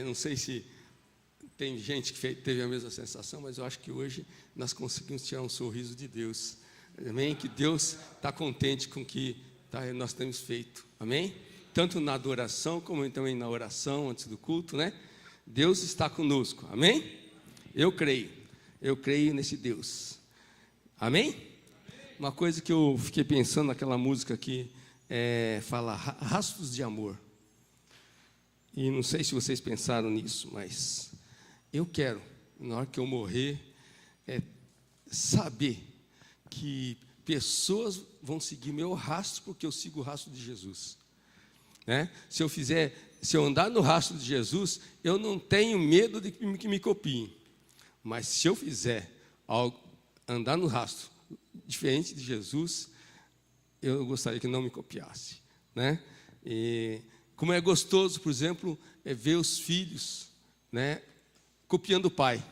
Não sei se tem gente que teve a mesma sensação, mas eu acho que hoje nós conseguimos tirar um sorriso de Deus. Amém? Que Deus está contente com o que nós temos feito. Amém? Tanto na adoração, como também na oração antes do culto, né? Deus está conosco. Amém? Eu creio nesse Deus. Amém? Uma coisa que eu fiquei pensando naquela música aqui, fala rastros de amor. E não sei se vocês pensaram nisso, mas eu quero, na hora que eu morrer, saber que pessoas vão seguir meu rastro, porque eu sigo o rastro de Jesus, né? Se eu andar no rastro de Jesus, eu não tenho medo de que me copiem. Mas se eu fizer andar no rastro diferente de Jesus, eu gostaria que não me copiasse, né? E como é gostoso, por exemplo, ver os filhos, né, copiando o pai.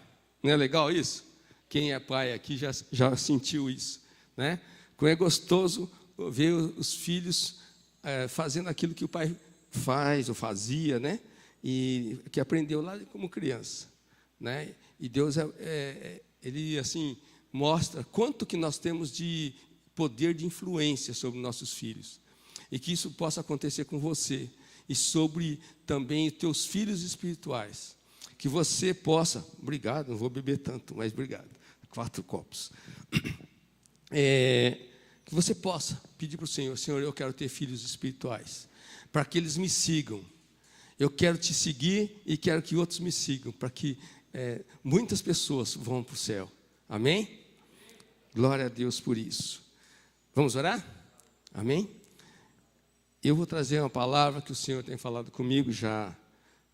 Não é legal isso? Quem é pai aqui já sentiu isso, né? Como é gostoso ver os filhos fazendo aquilo que o pai faz ou fazia, né? E que aprendeu lá como criança, né? E Deus ele assim mostra quanto que nós temos de poder de influência sobre nossos filhos, e que isso possa acontecer com você e sobre também os teus filhos espirituais, que você possa, obrigado, não vou beber tanto, mas obrigado, 4 copos, que você possa pedir para o Senhor: Senhor, eu quero ter filhos espirituais, para que eles me sigam. Eu quero te seguir e quero que outros me sigam, para que muitas pessoas vão para o céu. Amém? Glória a Deus por isso. Vamos orar? Amém? Eu vou trazer uma palavra que o Senhor tem falado comigo já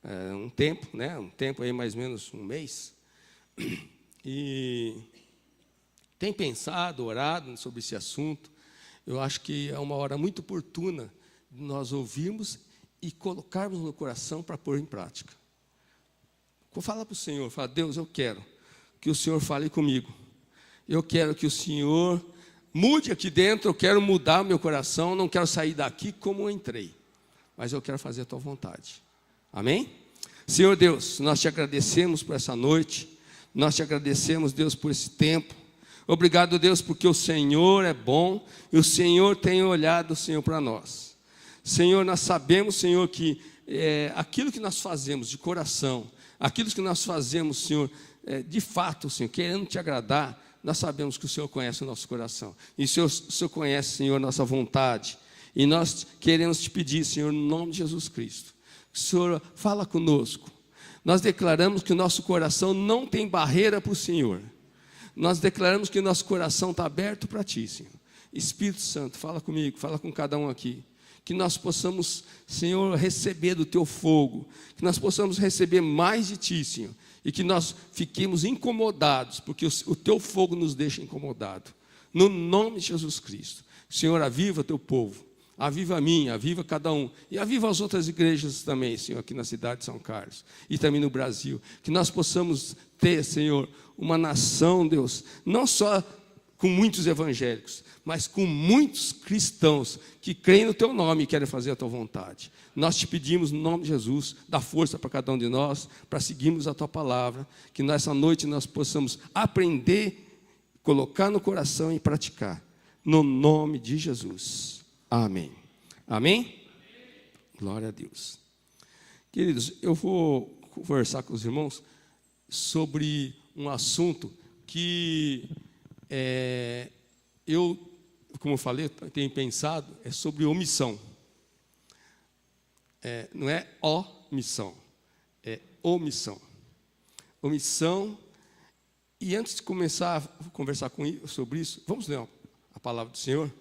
há um tempo, né? Um tempo aí, mais ou menos um mês. E tem pensado, orado sobre esse assunto. Eu acho que é uma hora muito oportuna de nós ouvirmos e colocarmos no coração para pôr em prática. Fala para o Senhor, fala: Deus, eu quero que o Senhor fale comigo. Eu quero que o Senhor mude aqui dentro, eu quero mudar o meu coração, não quero sair daqui como eu entrei, mas eu quero fazer a tua vontade. Amém? Senhor Deus, nós te agradecemos por essa noite, nós te agradecemos, Deus, por esse tempo. Obrigado, Deus, porque o Senhor é bom e o Senhor tem olhado, Senhor, para nós. Senhor, nós sabemos, Senhor, que aquilo que nós fazemos de coração, aquilo que nós fazemos, Senhor, de fato, Senhor, querendo te agradar, nós sabemos que o Senhor conhece o nosso coração. E o Senhor conhece, Senhor, nossa vontade. E nós queremos te pedir, Senhor, no nome de Jesus Cristo, que o Senhor fala conosco. Nós declaramos que o nosso coração não tem barreira para o Senhor. Nós declaramos que o nosso coração está aberto para ti, Senhor. Espírito Santo, fala comigo, fala com cada um aqui. Que nós possamos, Senhor, receber do teu fogo. Que nós possamos receber mais de ti, Senhor. E que nós fiquemos incomodados, porque o teu fogo nos deixa incomodados. No nome de Jesus Cristo. Senhor, aviva teu povo. Aviva a mim, aviva cada um. E aviva as outras igrejas também, Senhor, aqui na cidade de São Carlos. E também no Brasil. Que nós possamos ter, Senhor, uma nação, Deus, não só com muitos evangélicos, mas com muitos cristãos que creem no teu nome e querem fazer a tua vontade. Nós te pedimos, no nome de Jesus, dá força para cada um de nós, para seguirmos a tua palavra, que nessa noite nós possamos aprender, colocar no coração e praticar. No nome de Jesus. Amém. Amém? Glória a Deus. Queridos, eu vou conversar com os irmãos sobre um assunto que eu, como eu falei, tenho pensado, é sobre omissão. Não é omissão, é omissão. Omissão. E antes de começar a conversar sobre isso, vamos ler a palavra do Senhor?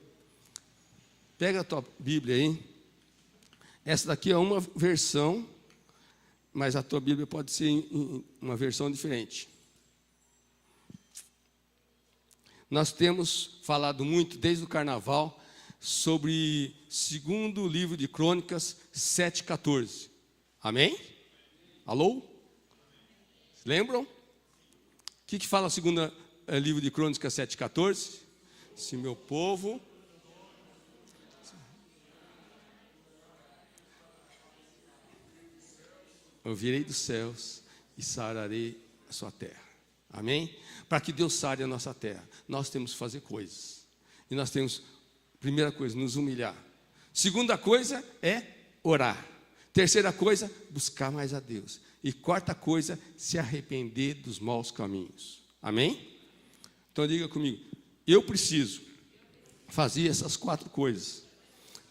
Pega a tua Bíblia aí. Essa daqui é uma versão, mas a tua Bíblia pode ser em uma versão diferente. Nós temos falado muito desde o carnaval sobre 2º livro de Crônicas 7:14. Amém? Alô? Lembram? O que fala o 2º livro de Crônicas 7:14? Se meu povo... eu virei dos céus e sararei a sua terra. Amém? Para que Deus sare a nossa terra, nós temos que fazer coisas. E nós temos, primeira coisa, nos humilhar. Segunda coisa é orar. Terceira coisa, buscar mais a Deus. E quarta coisa, se arrepender dos maus caminhos. Amém? Então diga comigo, eu preciso fazer essas 4 coisas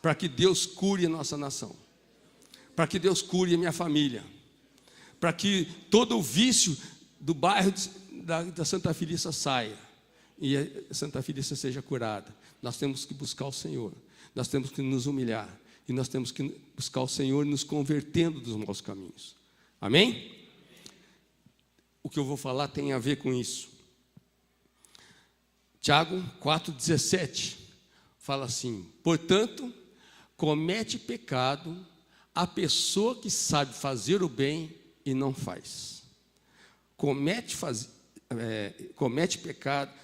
para que Deus cure a nossa nação, para que Deus cure a minha família, para que todo o vício do bairro da Santa Felícia saia e a Santa Felícia seja curada. Nós temos que buscar o Senhor, nós temos que nos humilhar e nós temos que buscar o Senhor nos convertendo dos maus caminhos. Amém? O que eu vou falar tem a ver com isso. Tiago 4,17 fala assim: portanto, comete pecado a pessoa que sabe fazer o bem e não faz. Comete pecado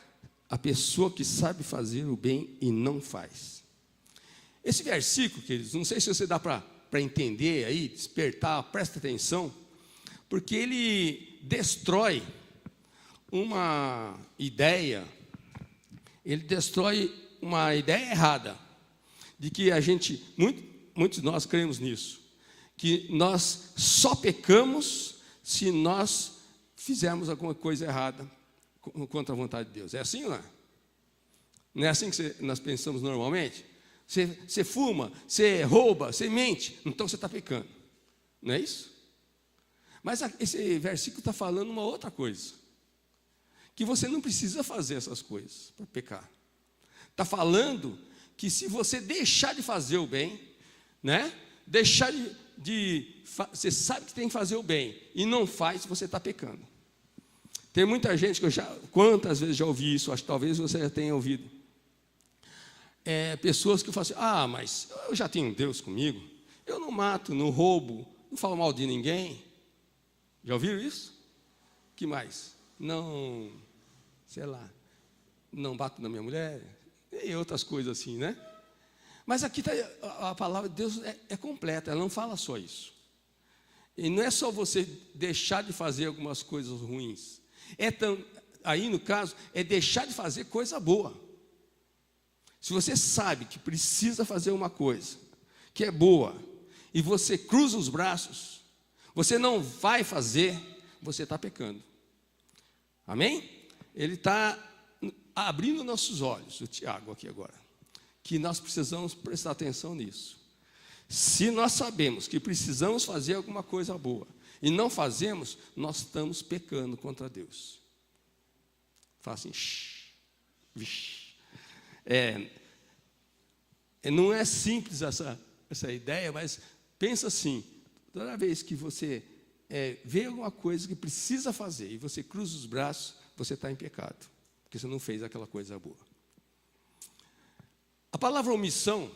a pessoa que sabe fazer o bem e não faz. Esse versículo, queridos, não sei se você dá para entender aí, despertar, presta atenção, porque ele destrói uma ideia, errada, de que muitos de nós cremos nisso, que nós só pecamos se nós fizermos alguma coisa errada contra a vontade de Deus. É assim ou não é? Não é assim que nós pensamos normalmente? Você fuma, você rouba, você mente, então você está pecando. Não é isso? Mas esse versículo está falando uma outra coisa, que você não precisa fazer essas coisas para pecar. Está falando que se você deixar de fazer o bem, né? Você sabe que tem que fazer o bem e não faz, você está pecando. Tem muita gente que quantas vezes já ouvi isso, acho que talvez você já tenha ouvido. Pessoas que falam assim: mas eu já tenho Deus comigo, eu não mato, não roubo, não falo mal de ninguém. Já ouviram isso? Que mais? Não, sei lá, não bato na minha mulher, e outras coisas assim, né? Mas aqui a palavra de Deus é completa, ela não fala só isso. E não é só você deixar de fazer algumas coisas ruins. Aí, no caso, é deixar de fazer coisa boa. Se você sabe que precisa fazer uma coisa que é boa, e você cruza os braços, você não vai fazer, você está pecando. Amém? Ele está abrindo nossos olhos, o Tiago aqui agora, que nós precisamos prestar atenção nisso. Se nós sabemos que precisamos fazer alguma coisa boa e não fazemos, nós estamos pecando contra Deus. Fala assim, vixe. Não é simples essa ideia, mas pensa assim: toda vez que você vê alguma coisa que precisa fazer e você cruza os braços, você está em pecado, porque você não fez aquela coisa boa. A palavra omissão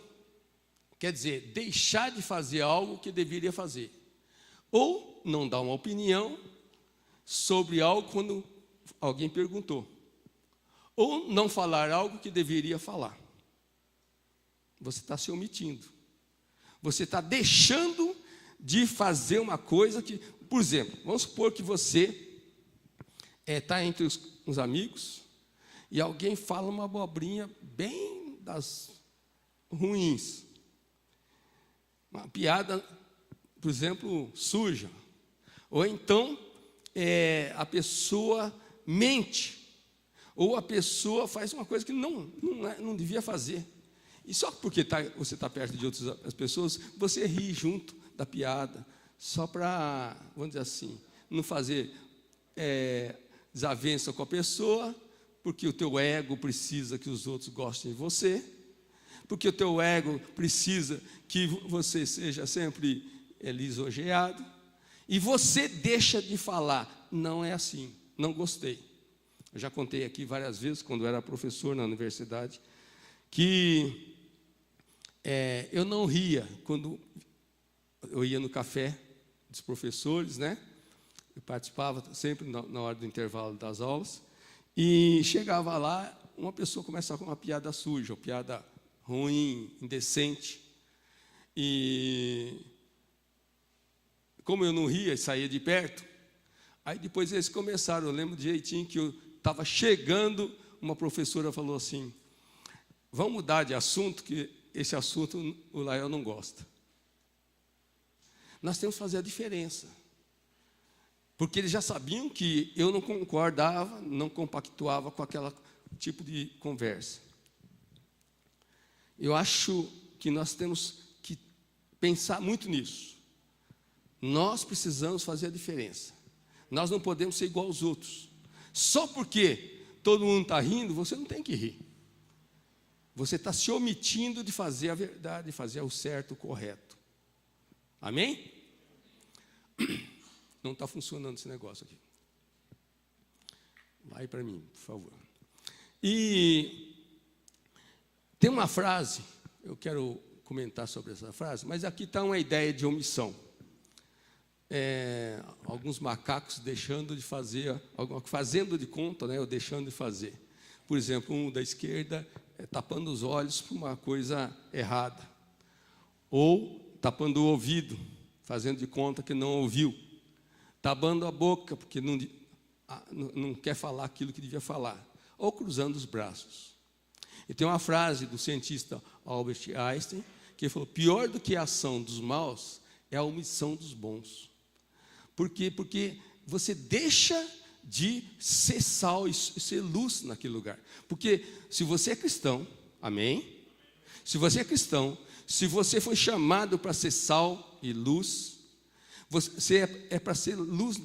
quer dizer deixar de fazer algo que deveria fazer, ou não dar uma opinião sobre algo quando alguém perguntou, ou não falar algo que deveria falar. Você está se omitindo, você está deixando de fazer uma coisa que, por exemplo, vamos supor que você está entre uns amigos e alguém fala uma abobrinha bem das ruins, uma piada, por exemplo, suja, ou então a pessoa mente, ou a pessoa faz uma coisa que não devia fazer, e só porque você está perto de outras pessoas, você ri junto da piada, só para, vamos dizer assim, não fazer desavença com a pessoa, porque o teu ego precisa que os outros gostem de você, porque o teu ego precisa que você seja sempre lisonjeado, e você deixa de falar: não é assim, não gostei. Eu já contei aqui várias vezes, quando eu era professor na universidade, que eu não ria quando eu ia no café dos professores, né? Eu participava sempre na hora do intervalo das aulas, e chegava lá, uma pessoa começava com uma piada suja, uma piada ruim, indecente, e como eu não ria e saía de perto, aí depois eles começaram, eu lembro direitinho que eu estava chegando, uma professora falou assim, vamos mudar de assunto, que esse assunto o Lael não gosta. Nós temos que fazer a diferença. Porque eles já sabiam que eu não concordava, não compactuava com aquele tipo de conversa. Eu acho que nós temos que pensar muito nisso. Nós precisamos fazer a diferença. Nós não podemos ser igual aos outros. Só porque todo mundo está rindo, você não tem que rir. Você está se omitindo de fazer a verdade, de fazer o certo, o correto. Amém? Não está funcionando esse negócio aqui. Vai para mim, por favor. E tem uma frase, eu quero comentar sobre essa frase, mas aqui está uma ideia de omissão. Alguns macacos deixando de fazer, fazendo de conta, né, ou deixando de fazer. Por exemplo, um da esquerda tapando os olhos por uma coisa errada. Ou tapando o ouvido, fazendo de conta que não ouviu. Tapando a boca, porque não quer falar aquilo que devia falar. Ou cruzando os braços. E tem uma frase do cientista Albert Einstein, que falou, pior do que a ação dos maus é a omissão dos bons. Por quê? Porque você deixa de ser sal e ser luz naquele lugar. Porque se você é cristão, amém? Se você é cristão, se você foi chamado para ser sal e luz, você é para ser luz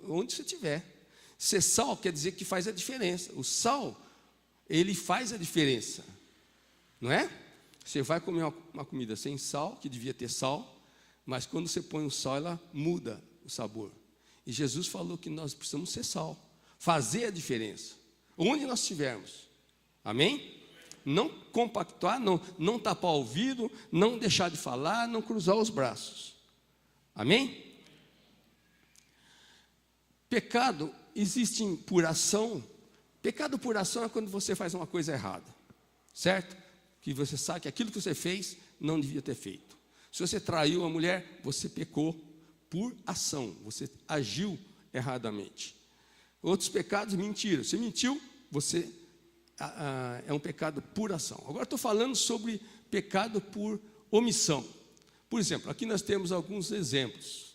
onde você estiver. Ser sal quer dizer que faz a diferença. O sal, ele faz a diferença. Não é? Você vai comer uma comida sem sal, que devia ter sal, mas quando você põe o sal, ela muda o sabor. E Jesus falou que nós precisamos ser sal, fazer a diferença, onde nós estivermos. Amém? Não compactuar, não tapar o ouvido, não deixar de falar, não cruzar os braços. Amém? Pecado existe por ação. Pecado por ação é quando você faz uma coisa errada, certo? Que você sabe que aquilo que você fez não devia ter feito. Se você traiu a mulher, você pecou por ação, você agiu erradamente. Outros pecados, mentira. Você mentiu, você é um pecado por ação. Agora estou falando sobre pecado por omissão. Por exemplo, aqui nós temos alguns exemplos.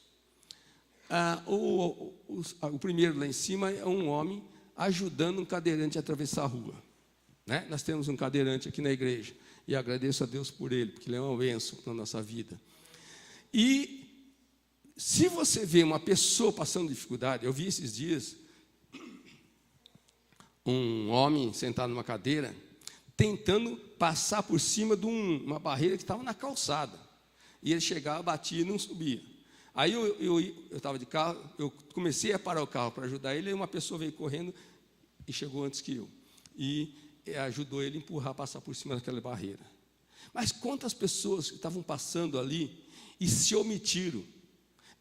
O primeiro lá em cima é um homem ajudando um cadeirante a atravessar a rua. Né? Nós temos um cadeirante aqui na igreja. E agradeço a Deus por ele, porque ele é uma bênção na nossa vida. E se você vê uma pessoa passando dificuldade, eu vi esses dias um homem sentado numa cadeira, tentando passar por cima de uma barreira que estava na calçada. E ele chegava, batia e não subia. Aí eu estava de carro, eu comecei a parar o carro para ajudar ele, e uma pessoa veio correndo e chegou antes que eu. E ajudou ele a empurrar, passar por cima daquela barreira. Mas quantas pessoas que estavam passando ali e se omitiram,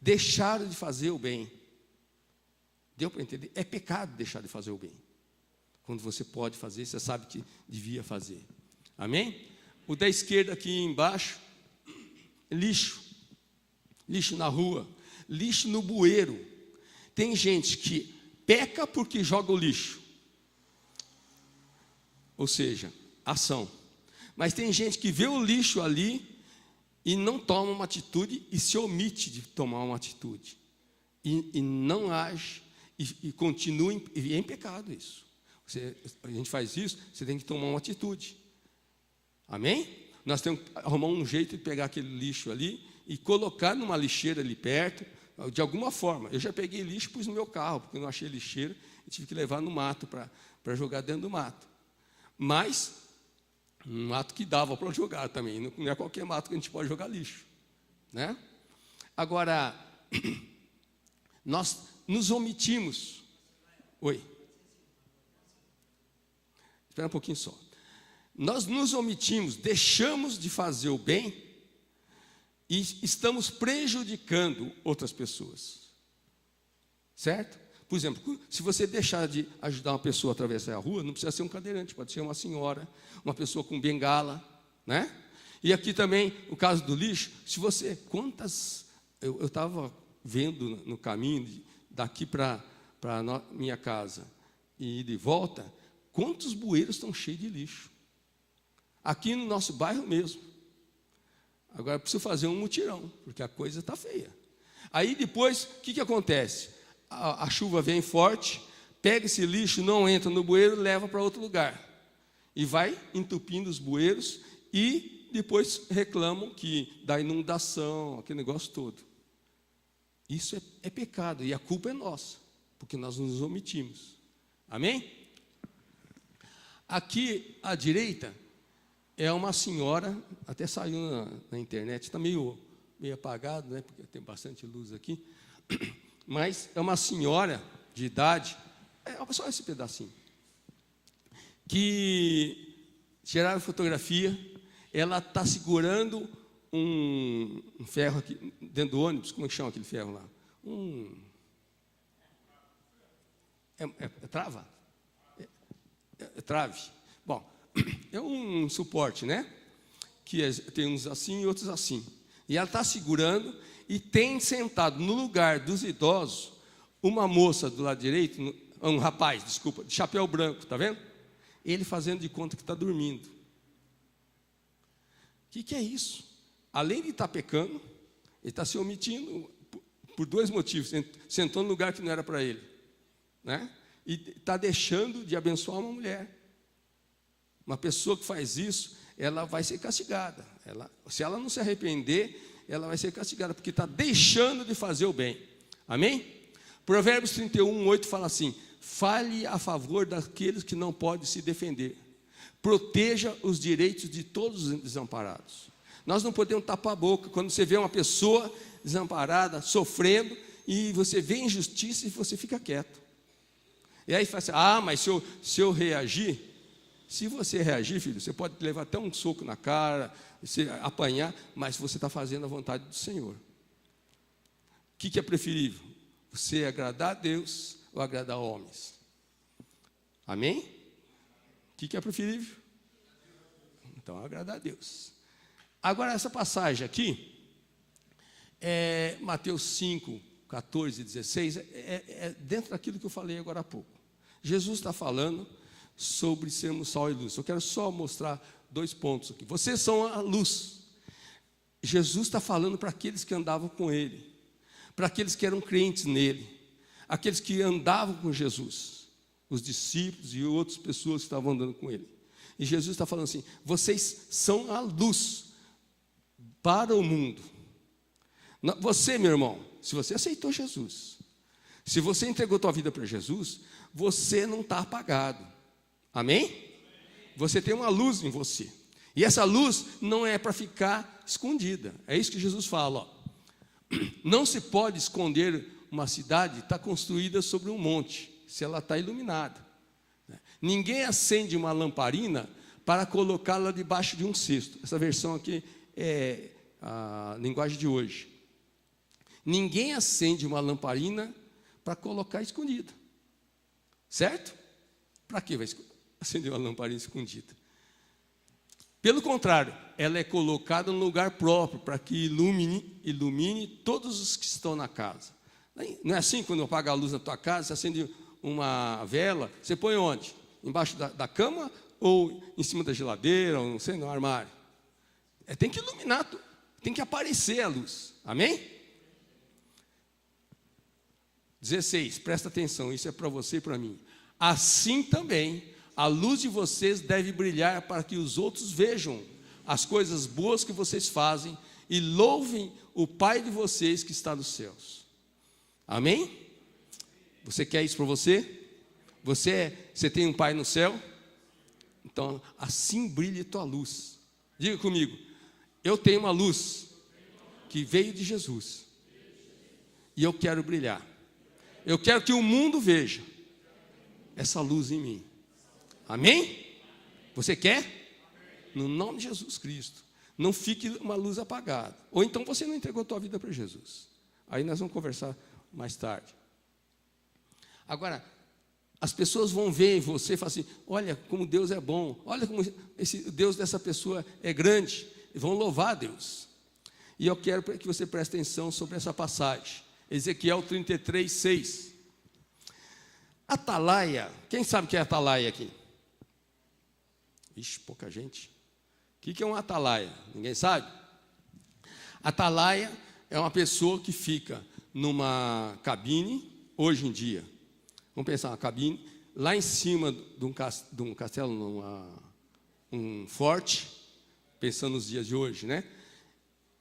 deixaram de fazer o bem? Deu para entender? É pecado deixar de fazer o bem. Quando você pode fazer, você sabe que devia fazer. Amém? O da esquerda aqui embaixo, lixo. Lixo na rua, lixo no bueiro. Tem gente que peca porque joga o lixo. Ou seja, ação. Mas tem gente que vê o lixo ali e não toma uma atitude e se omite de tomar uma atitude. E não age e continua e é em pecado isso. A gente faz isso, você tem que tomar uma atitude. Amém? Nós temos que arrumar um jeito de pegar aquele lixo ali e colocar numa lixeira ali perto, de alguma forma. Eu já peguei lixo e pus no meu carro, porque eu não achei lixeira, e tive que levar no mato para jogar dentro do mato. Mas, um mato que dava para jogar também, não é qualquer mato que a gente pode jogar lixo. Né? Agora, nós nos omitimos. Oi. Espera um pouquinho só. Nós nos omitimos, deixamos de fazer o bem e estamos prejudicando outras pessoas. Certo? Por exemplo, se você deixar de ajudar uma pessoa a atravessar a rua, não precisa ser um cadeirante, pode ser uma senhora, uma pessoa com bengala, né? E aqui também, o caso do lixo, se você, eu estava vendo no caminho, daqui para minha casa e de volta, quantos bueiros estão cheios de lixo. Aqui no nosso bairro mesmo. Agora preciso fazer um mutirão, porque a coisa está feia. Aí depois, o que acontece? A chuva vem forte, pega esse lixo, não entra no bueiro, leva para outro lugar. E vai entupindo os bueiros e depois reclamam que dá inundação, aquele negócio todo. Isso é pecado e a culpa é nossa, porque nós nos omitimos. Amém? Aqui à direita é uma senhora, até saiu na internet, está meio apagado, né, porque tem bastante luz aqui, mas é uma senhora de idade, só esse pedacinho, que tiraram fotografia, ela está segurando um ferro aqui dentro do ônibus, como é que chama aquele ferro lá? Trava? É trave. Bom, é um suporte, né? Que tem uns assim e outros assim. E ela está segurando e tem sentado no lugar dos idosos uma moça do lado direito, um rapaz, desculpa, de chapéu branco, tá vendo? Ele fazendo de conta que está dormindo. O que é isso? Além de estar pecando, ele está se omitindo por dois motivos. Sentou no lugar que não era para ele, né? E está deixando de abençoar uma mulher. Uma pessoa que faz isso, ela vai ser castigada. Se ela não se arrepender, ela vai ser castigada, porque está deixando de fazer o bem. Amém? Provérbios 31, 8 fala assim: fale a favor daqueles que não podem se defender. Proteja os direitos de todos os desamparados. Nós não podemos tapar a boca quando você vê uma pessoa desamparada, sofrendo, e você vê injustiça e você fica quieto. E aí fala assim: mas se eu reagir, se você reagir, filho, você pode levar até um soco na cara, você apanhar, mas você está fazendo a vontade do Senhor. O que é preferível? Você agradar a Deus ou agradar homens? Amém? O que é preferível? Então, agradar a Deus. Agora, essa passagem aqui, Mateus 5, 14 e 16, é dentro daquilo que eu falei agora há pouco. Jesus está falando sobre sermos sal e luz. Eu quero só mostrar 2 pontos aqui. Vocês são a luz. Jesus está falando para aqueles que andavam com Ele, para aqueles que eram crentes nele, aqueles que andavam com Jesus, os discípulos e outras pessoas que estavam andando com Ele. E Jesus está falando assim: vocês são a luz para o mundo. Você, meu irmão, se você aceitou Jesus, se você entregou tua vida para Jesus, você não está apagado. Amém? Você tem uma luz em você. E essa luz não é para ficar escondida. É isso que Jesus fala, ó. Não se pode esconder uma cidade que está construída sobre um monte, se ela está iluminada. Ninguém acende uma lamparina para colocá-la debaixo de um cesto. Essa versão aqui é a linguagem de hoje. Ninguém acende uma lamparina para colocar escondida. Certo? Para que vai acender uma lamparina escondida? Pelo contrário, ela é colocada no lugar próprio para que ilumine todos os que estão na casa. Não é assim quando apaga a luz na tua casa, você acende uma vela, você põe onde? Embaixo da cama ou em cima da geladeira, ou não sei, no armário? Tem que iluminar, tem que aparecer a luz. Amém? 16, presta atenção, isso é para você e para mim. Assim também, a luz de vocês deve brilhar para que os outros vejam as coisas boas que vocês fazem e louvem o Pai de vocês que está nos céus. Amém? Você quer isso para você? Você tem um Pai no céu? Então, assim brilhe tua luz. Diga comigo: eu tenho uma luz que veio de Jesus e eu quero brilhar. Eu quero que o mundo veja essa luz em mim. Amém? Você quer? No nome de Jesus Cristo. Não fique uma luz apagada. Ou então você não entregou a tua vida para Jesus. Aí nós vamos conversar mais tarde. Agora, as pessoas vão ver em você e falar assim: olha como Deus é bom, olha como esse Deus dessa pessoa é grande. E vão louvar a Deus. E eu quero que você preste atenção sobre essa passagem. Ezequiel 33, 6. Atalaia. Quem sabe o que é atalaia aqui? Ixi, pouca gente. O que é um atalaia? Ninguém sabe? Atalaia é uma pessoa que fica numa cabine, hoje em dia. Vamos pensar, uma cabine, lá em cima de um castelo, um forte, pensando nos dias de hoje, né?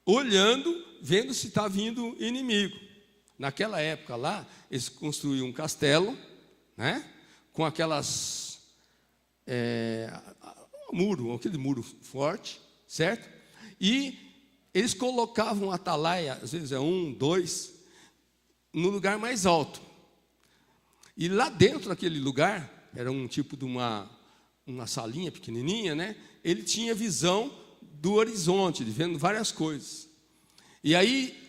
Olhando, vendo se está vindo inimigo. Naquela época lá, eles construíam um castelo, né? Com aquelas aquele muro forte, certo? E eles colocavam atalaia, às vezes 1, 2, no lugar mais alto. E lá dentro daquele lugar, era um tipo de uma salinha pequenininha, né? Ele tinha visão do horizonte, vendo várias coisas. E aí,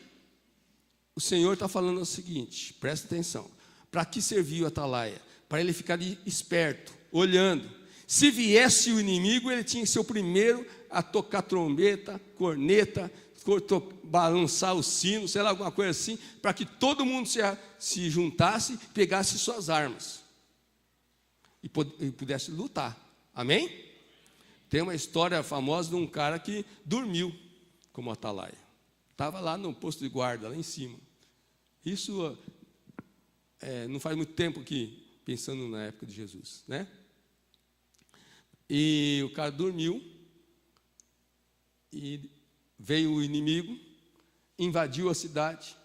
o Senhor está falando o seguinte, presta atenção. Para que serviu a atalaia? Para ele ficar ali esperto, olhando. Se viesse o inimigo, ele tinha que ser o primeiro a tocar trombeta, corneta, balançar o sino, sei lá, alguma coisa assim, para que todo mundo se juntasse, pegasse suas armas e pudesse lutar. Amém? Tem uma história famosa de um cara que dormiu como atalaia. Estava lá no posto de guarda, lá em cima. Isso não faz muito tempo que, pensando na época de Jesus, né? E o cara dormiu, e veio o inimigo, invadiu a cidade,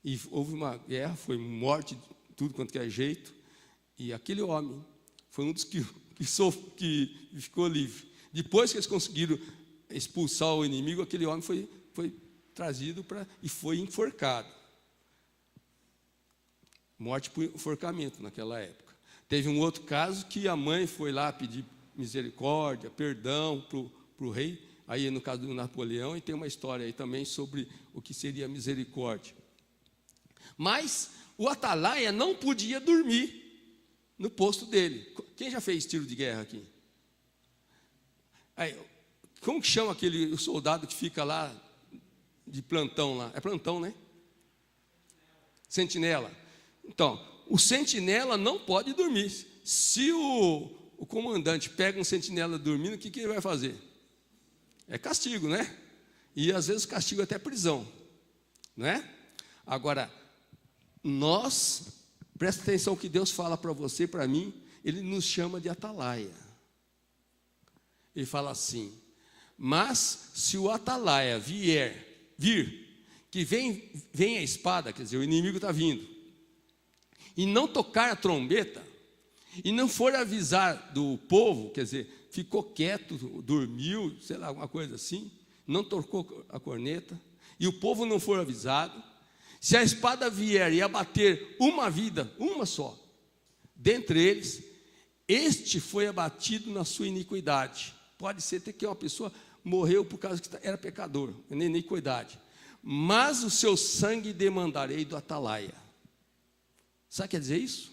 e houve uma guerra, foi morte, tudo quanto que é jeito, e aquele homem foi um dos que ficou livre. Depois que eles conseguiram expulsar o inimigo, aquele homem foi trazido e foi enforcado. Morte por enforcamento naquela época. Teve um outro caso que a mãe foi lá pedir misericórdia, perdão para o rei, aí no caso do Napoleão, e tem uma história aí também sobre o que seria misericórdia. Mas o atalaia não podia dormir no posto dele. Quem já fez tiro de guerra aqui? Aí, como que chama aquele soldado que fica lá de plantão lá? É plantão, né? Sentinela. Então, o sentinela não pode dormir. Se o comandante pega um sentinela dormindo, o que ele vai fazer? É castigo, né? E às vezes castigo até prisão, né? Agora, presta atenção que Deus fala para você e para mim, Ele nos chama de atalaia. Ele fala assim, mas se o atalaia vir, que vem a espada, quer dizer, o inimigo está vindo, e não tocar a trombeta, e não for avisar do povo, quer dizer, ficou quieto, dormiu, sei lá, alguma coisa assim, não tocou a corneta, e o povo não for avisado, se a espada vier e abater uma vida, uma só, dentre eles, este foi abatido na sua iniquidade. Pode ser até que uma pessoa morreu por causa que era pecador, na iniquidade. Mas o seu sangue demandarei do atalaia. Sabe o que quer dizer isso?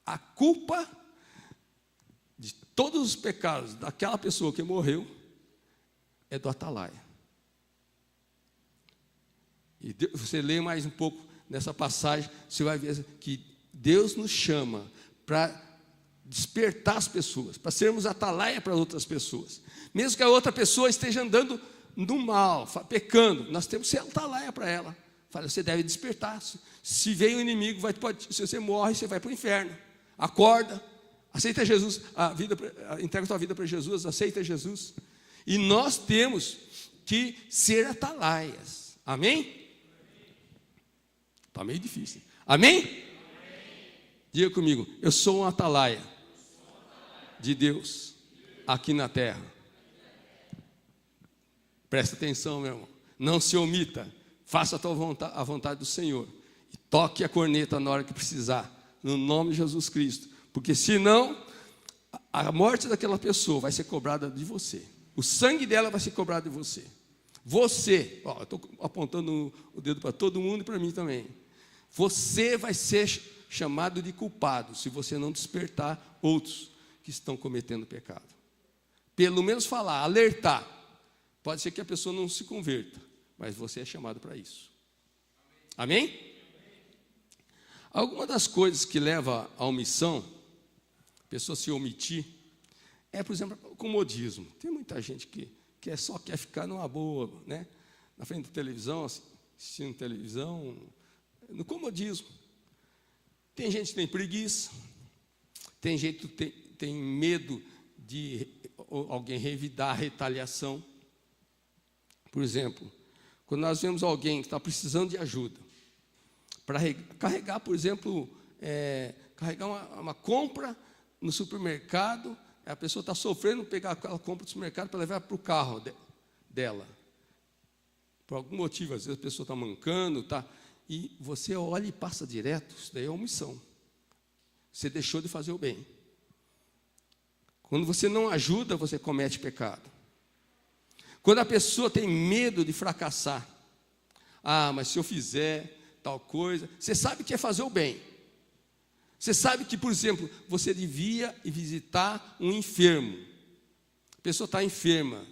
A culpa de todos os pecados daquela pessoa que morreu é do atalaia. E você lê mais um pouco nessa passagem, você vai ver que Deus nos chama para despertar as pessoas, para sermos atalaia para outras pessoas. Mesmo que a outra pessoa esteja andando no mal, pecando, nós temos que ser atalaia para ela. Fala, você deve despertar. Se vem o inimigo, se você morre, você vai para o inferno. Acorda, aceita Jesus, entrega a tua vida para Jesus, aceita Jesus. E nós temos que ser atalaias. Amém? Está meio difícil. Amém? Amém? Diga comigo, eu sou um atalaia de Deus aqui na terra. Presta atenção, meu irmão. Não se omita. Faça a vontade do Senhor. E toque a corneta na hora que precisar. No nome de Jesus Cristo. Porque senão, a morte daquela pessoa vai ser cobrada de você. O sangue dela vai ser cobrado de você. Você, eu estou apontando o dedo para todo mundo e para mim também. Você vai ser chamado de culpado se você não despertar outros que estão cometendo pecado. Pelo menos falar, alertar. Pode ser que a pessoa não se converta, mas você é chamado para isso. Amém? Alguma das coisas que leva à omissão, a pessoa se omitir, é, por exemplo, o comodismo. Tem muita gente que só quer ficar numa boa, né? Na frente da televisão, assistindo televisão, no comodismo. Tem gente que tem preguiça, tem gente que tem medo de alguém revidar a retaliação. Por exemplo, quando nós vemos alguém que está precisando de ajuda, para carregar, por exemplo, carregar uma compra no supermercado, a pessoa está sofrendo pegar aquela compra do supermercado para levar para o carro dela. Por algum motivo, às vezes a pessoa está mancando, e você olha e passa direto, isso daí é omissão. Você deixou de fazer o bem. Quando você não ajuda, você comete pecado. Quando a pessoa tem medo de fracassar, mas se eu fizer tal coisa, você sabe que é fazer o bem. Você sabe que, por exemplo, você devia ir visitar um enfermo. A pessoa está enferma,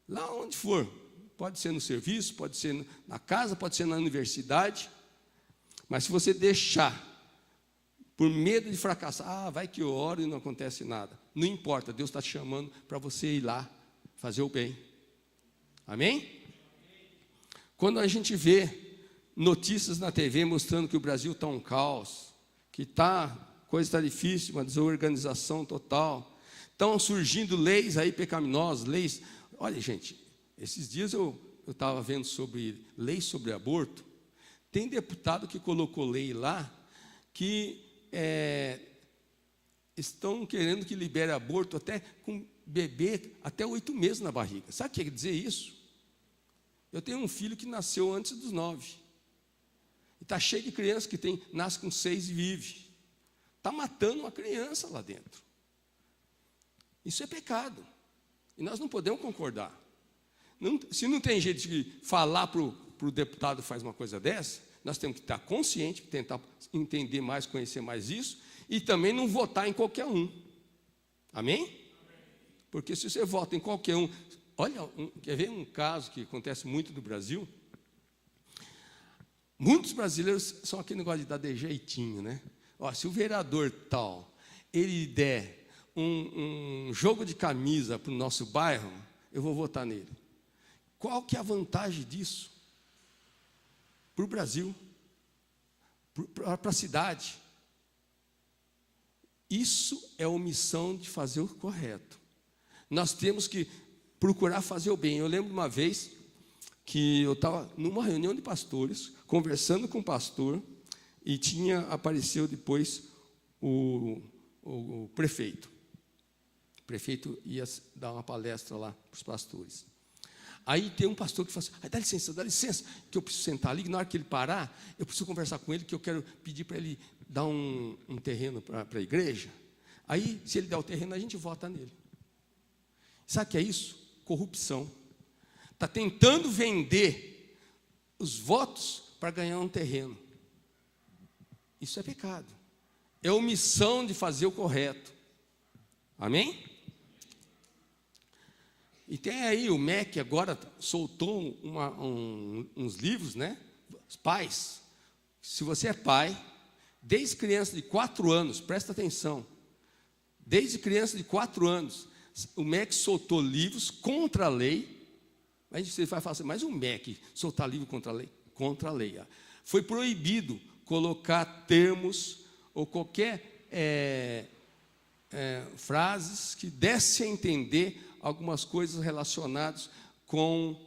lá onde for. Pode ser no serviço, pode ser na casa, pode ser na universidade. Mas se você deixar, por medo de fracassar, vai que eu oro e não acontece nada. Não importa, Deus está te chamando para você ir lá fazer o bem. Amém? Quando a gente vê notícias na TV mostrando que o Brasil está um caos, que coisa está difícil, uma desorganização total, estão surgindo leis aí pecaminosas, leis. Olha, gente, esses dias eu estava vendo sobre leis sobre aborto. Tem deputado que colocou lei lá que estão querendo que libere aborto até com bebê até 8 meses na barriga. Sabe o que quer dizer isso? Eu tenho um filho que nasceu antes dos 9. E está cheio de crianças que nasce com 6 e vive. Está matando uma criança lá dentro. Isso é pecado. E nós não podemos concordar. Se não tem jeito de falar para o deputado que faz uma coisa dessa, nós temos que estar consciente, tentar entender mais, conhecer mais isso, e também não votar em qualquer um. Amém? Porque se você vota em qualquer um... Olha, quer ver um caso que acontece muito no Brasil? Muitos brasileiros são aquele negócio de dar de jeitinho, né? Se o vereador tal, ele der um jogo de camisa para o nosso bairro, eu vou votar nele. Qual que é a vantagem disso? Para o Brasil, para a cidade. Isso é omissão de fazer o correto. Nós temos que procurar fazer o bem. Eu lembro uma vez que eu estava numa reunião de pastores, conversando com o pastor, e apareceu depois o prefeito. O prefeito ia dar uma palestra lá para os pastores. Aí tem um pastor que fala assim, dá licença, que eu preciso sentar ali, na hora que ele parar, eu preciso conversar com ele, que eu quero pedir para ele dar um terreno para a igreja. Aí, se ele der o terreno, a gente vota nele. Sabe o que é isso? Corrupção. Está tentando vender os votos para ganhar um terreno. Isso é pecado. É omissão de fazer o correto. Amém? E tem aí o MEC agora soltou uns livros, né? Os pais. Se você é pai, desde criança de 4 anos, presta atenção. Desde criança de 4 anos, o MEC soltou livros contra a lei. Aí você vai falar assim, mas o MEC soltar livro contra a lei? Contra a lei. Foi proibido colocar termos ou qualquer frases que dessem a entender algumas coisas relacionadas com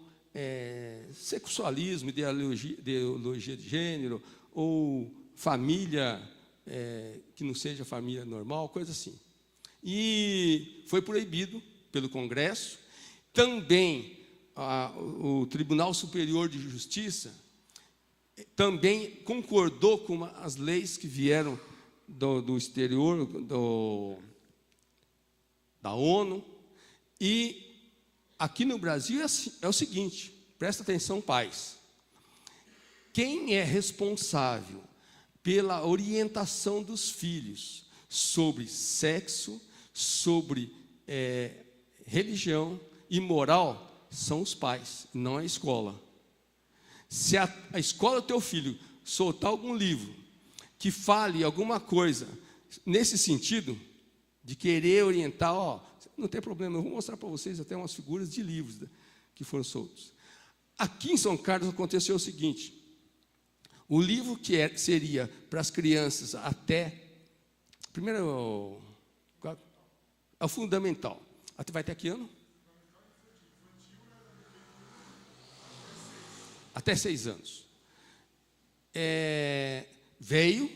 sexualismo, ideologia de gênero, ou família que não seja família normal, coisa assim. E foi proibido pelo Congresso. Também o Tribunal Superior de Justiça também concordou com as leis que vieram do exterior, da ONU. E aqui no Brasil é o seguinte, presta atenção, pais. Quem é responsável pela orientação dos filhos sobre sexo, sobre religião e moral, são os pais, não a escola. Se a escola do teu filho soltar algum livro que fale alguma coisa nesse sentido, de querer orientar, não tem problema, eu vou mostrar para vocês até umas figuras de livros que foram soltos. Aqui em São Carlos aconteceu o seguinte, o livro que seria para as crianças até, primeiro, é o fundamental, vai até que ano? Até 6 anos. Veio,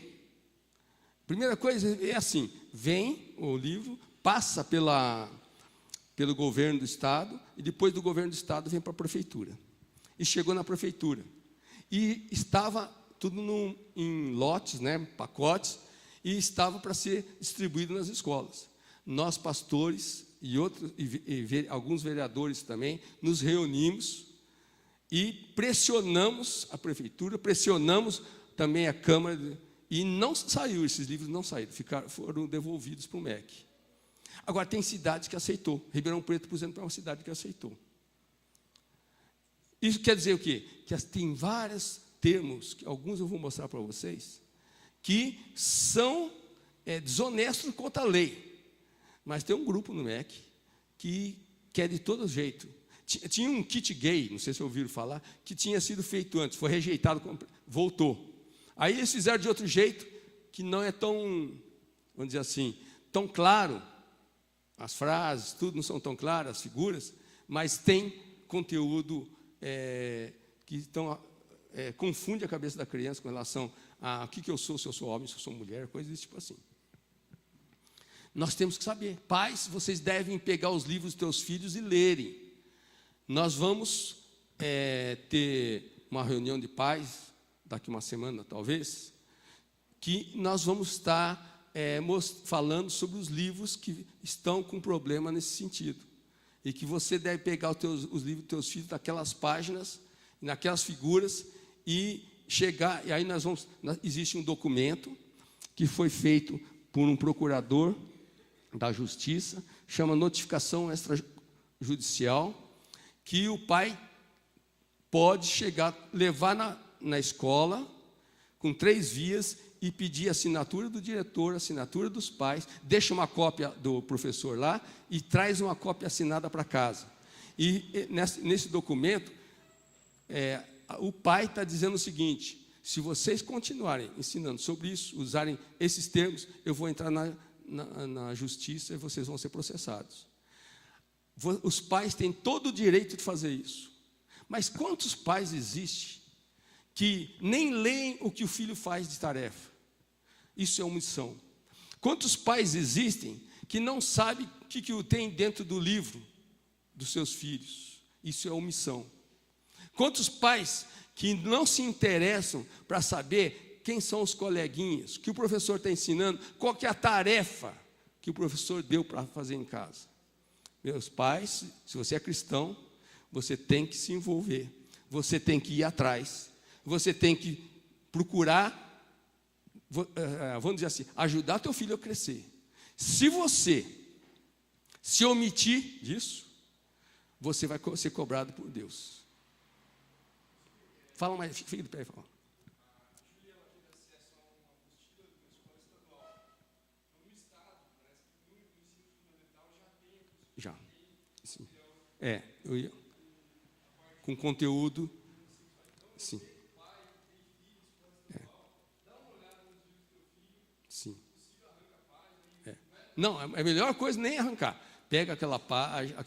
primeira coisa é assim, vem o livro, passa pelo governo do estado, e depois do governo do estado vem para a prefeitura. E chegou na prefeitura. E estava tudo em lotes, pacotes, e estava para ser distribuído nas escolas. Nós, pastores, e alguns vereadores também, nos reunimos e pressionamos a prefeitura, pressionamos também a Câmara, e não saiu, esses livros não saíram, foram devolvidos para o MEC. Agora, tem cidades que aceitou. Ribeirão Preto, por exemplo, é uma cidade que aceitou. Isso quer dizer o quê? Que tem vários termos, que alguns eu vou mostrar para vocês, que são desonestos contra a lei. Mas tem um grupo no MEC que quer de todo jeito. Tinha um kit gay, não sei se ouviram falar, que tinha sido feito antes, foi rejeitado, voltou. Aí eles fizeram de outro jeito, que não é tão, vamos dizer assim, tão claro. As frases, tudo não são tão claras, as figuras, mas tem conteúdo que confunde a cabeça da criança com relação a o que eu sou, se eu sou homem, se eu sou mulher, coisas desse tipo assim. Nós temos que saber. Pais, vocês devem pegar os livros dos teus filhos e lerem. Nós vamos ter uma reunião de pais, daqui uma semana talvez, que nós vamos estar falando sobre os livros que estão com problema nesse sentido. E que você deve pegar os livros dos teus filhos, daquelas páginas, naquelas figuras, e chegar, e aí existe um documento que foi feito por um procurador da Justiça, chama notificação extrajudicial, que o pai pode levar na escola, com 3 vias, e pedir assinatura do diretor, assinatura dos pais, deixa uma cópia do professor lá, e traz uma cópia assinada para casa. E nesse documento, o pai está dizendo o seguinte: se vocês continuarem ensinando sobre isso, usarem esses termos, eu vou entrar na justiça e vocês vão ser processados. Os pais têm todo o direito de fazer isso. Mas quantos pais existem que nem leem o que o filho faz de tarefa? Isso é omissão. Quantos pais existem que não sabem o que tem dentro do livro dos seus filhos? Isso é omissão. Quantos pais que não se interessam para saber quem são os coleguinhas, que o professor está ensinando, qual que é a tarefa que o professor deu para fazer em casa? Meus pais, se você é cristão, você tem que se envolver, você tem que ir atrás, você tem que procurar, vamos dizer assim, ajudar teu filho a crescer. Se você se omitir disso, você vai ser cobrado por Deus. Fala mais, fica de pé e fala. Já. Sim. Com conteúdo. Sim. Sim. Não, a melhor coisa nem arrancar. Pega aquela página,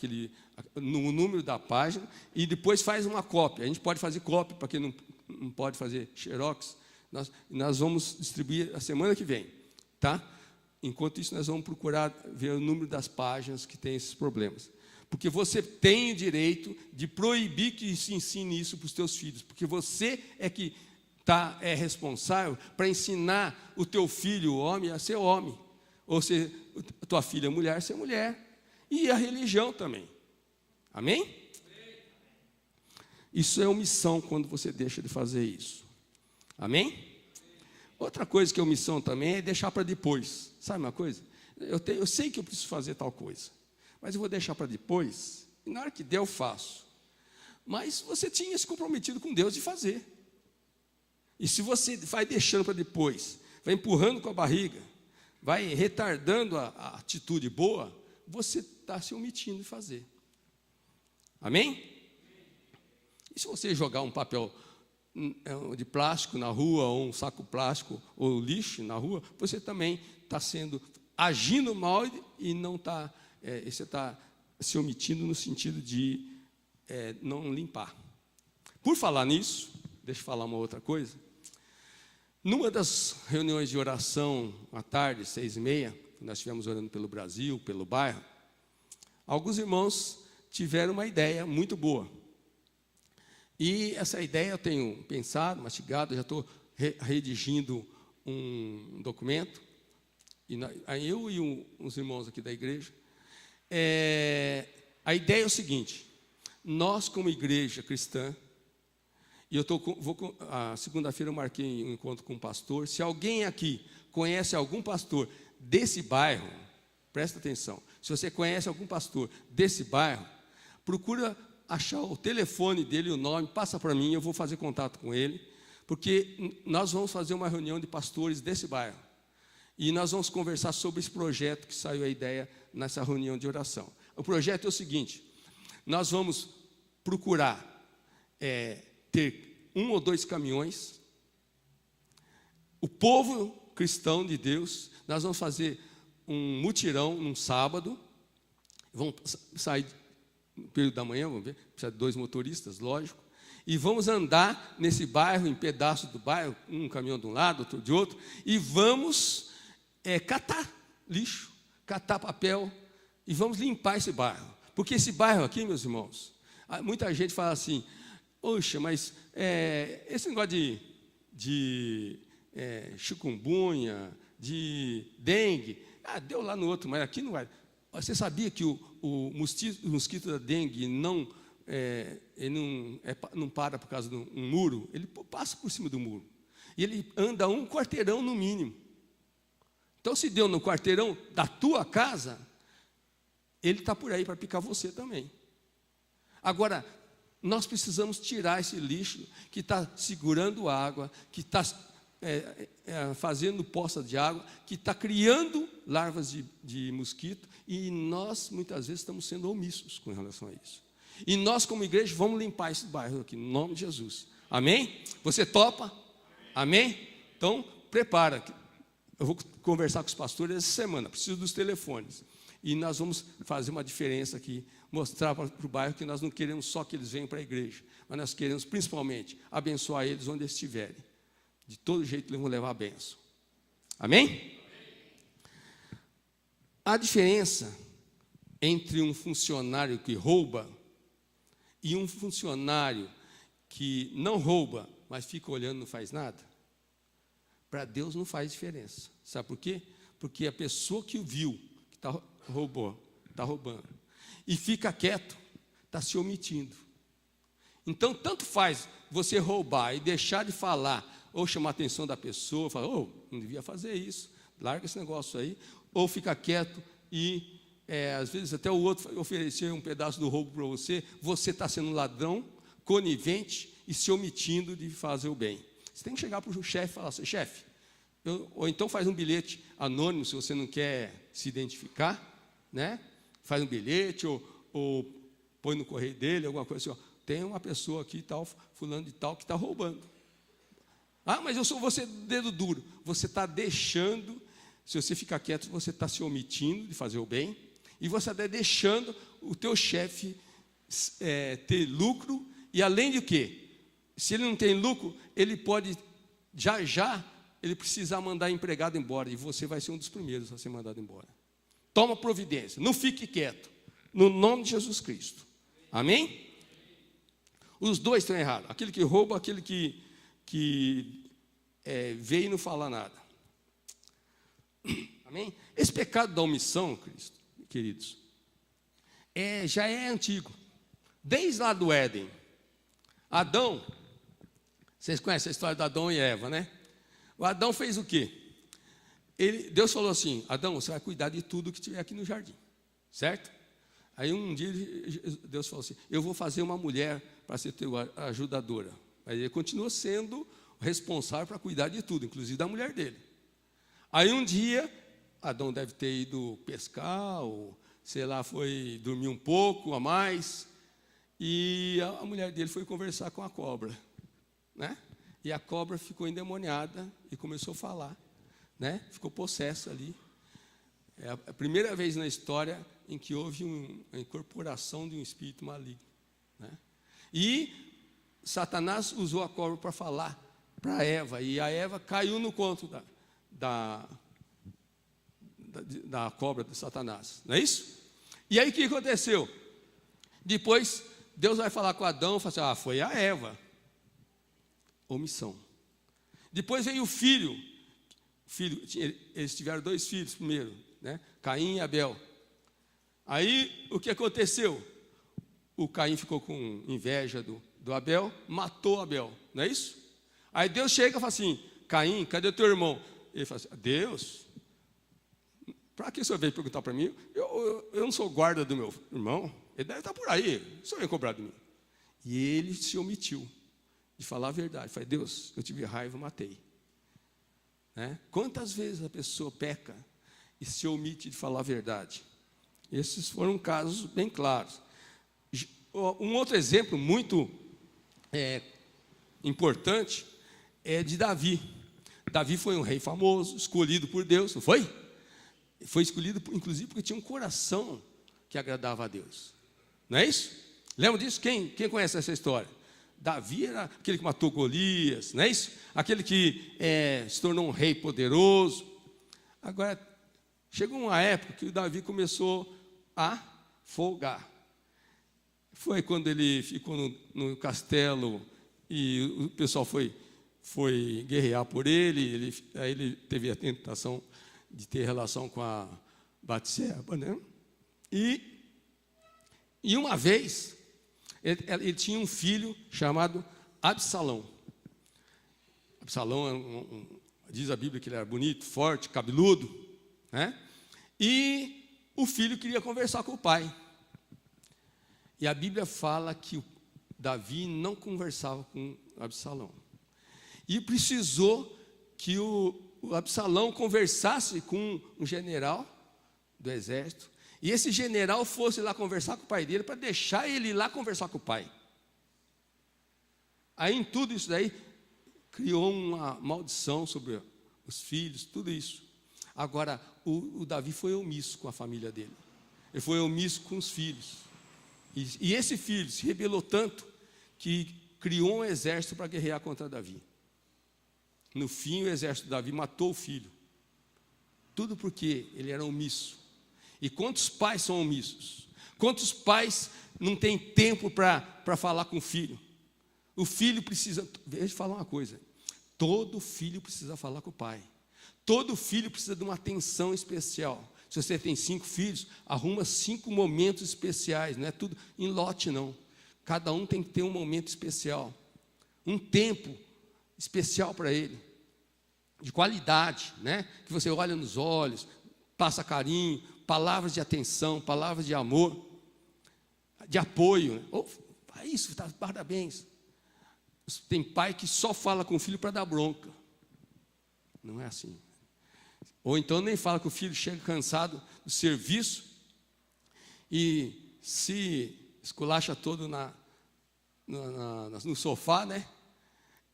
no número da página, e depois faz uma cópia. A gente pode fazer cópia, para quem não pode fazer xerox. Nós vamos distribuir a semana que vem, tá? Enquanto isso, nós vamos procurar ver o número das páginas que tem esses problemas. Porque você tem o direito de proibir que se ensine isso para os teus filhos. Porque você é que é responsável para ensinar o teu filho, homem, a ser homem. Ou se a tua filha mulher, ser mulher. E a religião também. Amém? Isso é omissão quando você deixa de fazer isso. Amém? Outra coisa que é omissão também é deixar para depois. Sabe uma coisa? Eu sei que eu preciso fazer tal coisa, mas eu vou deixar para depois, e na hora que der eu faço. Mas você tinha se comprometido com Deus de fazer. E se você vai deixando para depois, vai empurrando com a barriga, vai retardando a atitude boa, você está se omitindo de fazer. Amém? E se você jogar um papel de plástico na rua, ou um saco plástico, ou lixo na rua, você também está agindo mal e não está, você está se omitindo no sentido de não limpar. Por falar nisso, deixa eu falar uma outra coisa. Numa das reuniões de oração, à tarde, 6h30, nós estivemos orando pelo Brasil, pelo bairro, alguns irmãos tiveram uma ideia muito boa. E essa ideia eu tenho pensado, mastigado, já estou redigindo um documento, eu e uns irmãos aqui da igreja. A ideia é o seguinte: nós, como igreja cristã, e a segunda-feira eu marquei um encontro com um pastor. Se alguém aqui conhece algum pastor desse bairro, presta atenção, se você conhece algum pastor desse bairro, procura achar o telefone dele, o nome, passa para mim, eu vou fazer contato com ele, porque nós vamos fazer uma reunião de pastores desse bairro. E nós vamos conversar sobre esse projeto que saiu a ideia nessa reunião de oração. O projeto é o seguinte: nós vamos procurar ter 1 ou 2 caminhões, o povo cristão de Deus, nós vamos fazer um mutirão num sábado, vamos sair no período da manhã, vamos ver, precisa de 2 motoristas, lógico, e vamos andar nesse bairro, em pedaços do bairro, um caminhão de um lado, outro de outro, e vamos catar lixo, catar papel, e vamos limpar esse bairro. Porque esse bairro aqui, meus irmãos, muita gente fala assim: poxa, mas esse negócio de chikungunya, de dengue, deu lá no outro, mas aqui não vai. Você sabia que o mosquito da dengue ele não para por causa de um muro? Ele passa por cima do muro. E ele anda 1 quarteirão no mínimo. Então, se deu no quarteirão da tua casa, ele está por aí para picar você também. Agora, nós precisamos tirar esse lixo que está segurando água, que está fazendo poça de água, que está criando larvas de mosquito, e nós muitas vezes estamos sendo omissos com relação a isso. E nós, como igreja, vamos limpar esse bairro aqui, no nome de Jesus. Amém? Você topa? Amém? Então, prepara. Eu vou conversar com os pastores essa semana, preciso dos telefones. E nós vamos fazer uma diferença aqui, mostrar para o bairro que nós não queremos só que eles venham para a igreja, mas nós queremos principalmente abençoar eles onde eles estiverem. De todo jeito eles vão levar a bênção. Amém? A diferença entre um funcionário que rouba e um funcionário que não rouba, mas fica olhando e não faz nada, para Deus não faz diferença. Sabe por quê? Porque a pessoa que o viu, que está roubando, e fica quieto, está se omitindo. Então, tanto faz você roubar e deixar de falar, ou chamar a atenção da pessoa, falar: não devia fazer isso, larga esse negócio aí, ou fica quieto e, às vezes, até o outro oferecer um pedaço do roubo para você está sendo ladrão, conivente e se omitindo de fazer o bem. Você tem que chegar para o chefe e falar assim: chefe, ou então faz um bilhete anônimo, se você não quer se identificar, né? Faz um bilhete, ou põe no correio dele, alguma coisa assim: tem uma pessoa aqui, tal, fulano de tal, que está roubando. Mas eu sou você dedo duro. Você está deixando, se você ficar quieto, você está se omitindo de fazer o bem, e você está deixando o teu chefe ter lucro, e além de quê? Se ele não tem lucro, ele pode, ele precisar mandar empregado embora, e você vai ser um dos primeiros a ser mandado embora. Toma providência, não fique quieto, no nome de Jesus Cristo. Amém? Os dois estão errados, aquele que rouba, aquele que veio e não fala nada. Amém? Esse pecado da omissão, queridos, já é antigo. Desde lá do Éden. Adão, vocês conhecem a história de Adão e Eva, né? O Adão fez o quê? Deus falou assim: Adão, você vai cuidar de tudo que tiver aqui no jardim, certo? Aí um dia Deus falou assim: eu vou fazer uma mulher para ser tua ajudadora. Mas ele continua sendo responsável para cuidar de tudo, inclusive da mulher dele. Aí um dia, Adão deve ter ido pescar, ou sei lá, foi dormir um pouco a mais, e a mulher dele foi conversar com a cobra, né? E a cobra ficou endemoniada e começou a falar, né? Ficou possessa ali. É a primeira vez na história em que houve a incorporação de um espírito maligno, né? E Satanás usou a cobra para falar para Eva, e a Eva caiu no conto da cobra de Satanás, não é isso? E aí o que aconteceu? Depois Deus vai falar com Adão, fala assim, foi a Eva. Omissão. Depois veio o filho, eles tiveram 2 filhos primeiro, né? Caim e Abel. Aí o que aconteceu? O Caim ficou com inveja do Abel, matou Abel, não é isso? Aí Deus chega e fala assim, Caim, cadê o teu irmão? Ele fala assim, Deus, para que o senhor veio perguntar para mim? Eu não sou guarda do meu irmão, ele deve estar por aí, o senhor vem cobrar de mim. E ele se omitiu de falar a verdade. Falei, Deus, eu tive raiva, matei. Né? Quantas vezes a pessoa peca e se omite de falar a verdade? Esses foram casos bem claros. Um outro exemplo muito importante é de Davi. Davi foi um rei famoso, escolhido por Deus, não foi? Foi escolhido, inclusive, porque tinha um coração que agradava a Deus. Não é isso? Lembra disso? Quem conhece essa história? Davi era aquele que matou Golias, não é isso? Aquele que se tornou um rei poderoso. Agora, chegou uma época que o Davi começou a folgar. Foi quando ele ficou no castelo e o pessoal foi guerrear por ele. Aí ele teve a tentação de ter relação com a Batseba, né? E uma vez, ele tinha um filho chamado Absalão. Absalão, diz a Bíblia que ele era bonito, forte, cabeludo, né? E o filho queria conversar com o pai. E a Bíblia fala que Davi não conversava com Absalão. E precisou que o Absalão conversasse com um general do exército. E esse general fosse lá conversar com o pai dele para deixar ele ir lá conversar com o pai. Aí em tudo isso daí, criou uma maldição sobre os filhos, tudo isso. Agora, o Davi foi omisso com a família dele. Ele foi omisso com os filhos. E esse filho se rebelou tanto que criou um exército para guerrear contra Davi. No fim, o exército de Davi matou o filho. Tudo porque ele era omisso. E quantos pais são omissos? Quantos pais não têm tempo para falar com o filho? O filho precisa... Deixa eu falar uma coisa. Todo filho precisa falar com o pai. Todo filho precisa de uma atenção especial. Se você tem 5 filhos, arruma 5 momentos especiais. Não é tudo em lote, não. Cada um tem que ter um momento especial. Um tempo especial para ele. De qualidade, né? Que você olha nos olhos, passa carinho, palavras de atenção, palavras de amor, de apoio. Né? Isso, tá, parabéns. Tem pai que só fala com o filho para dar bronca. Não é assim. Ou então nem fala que o filho chega cansado do serviço e se esculacha todo no sofá, né?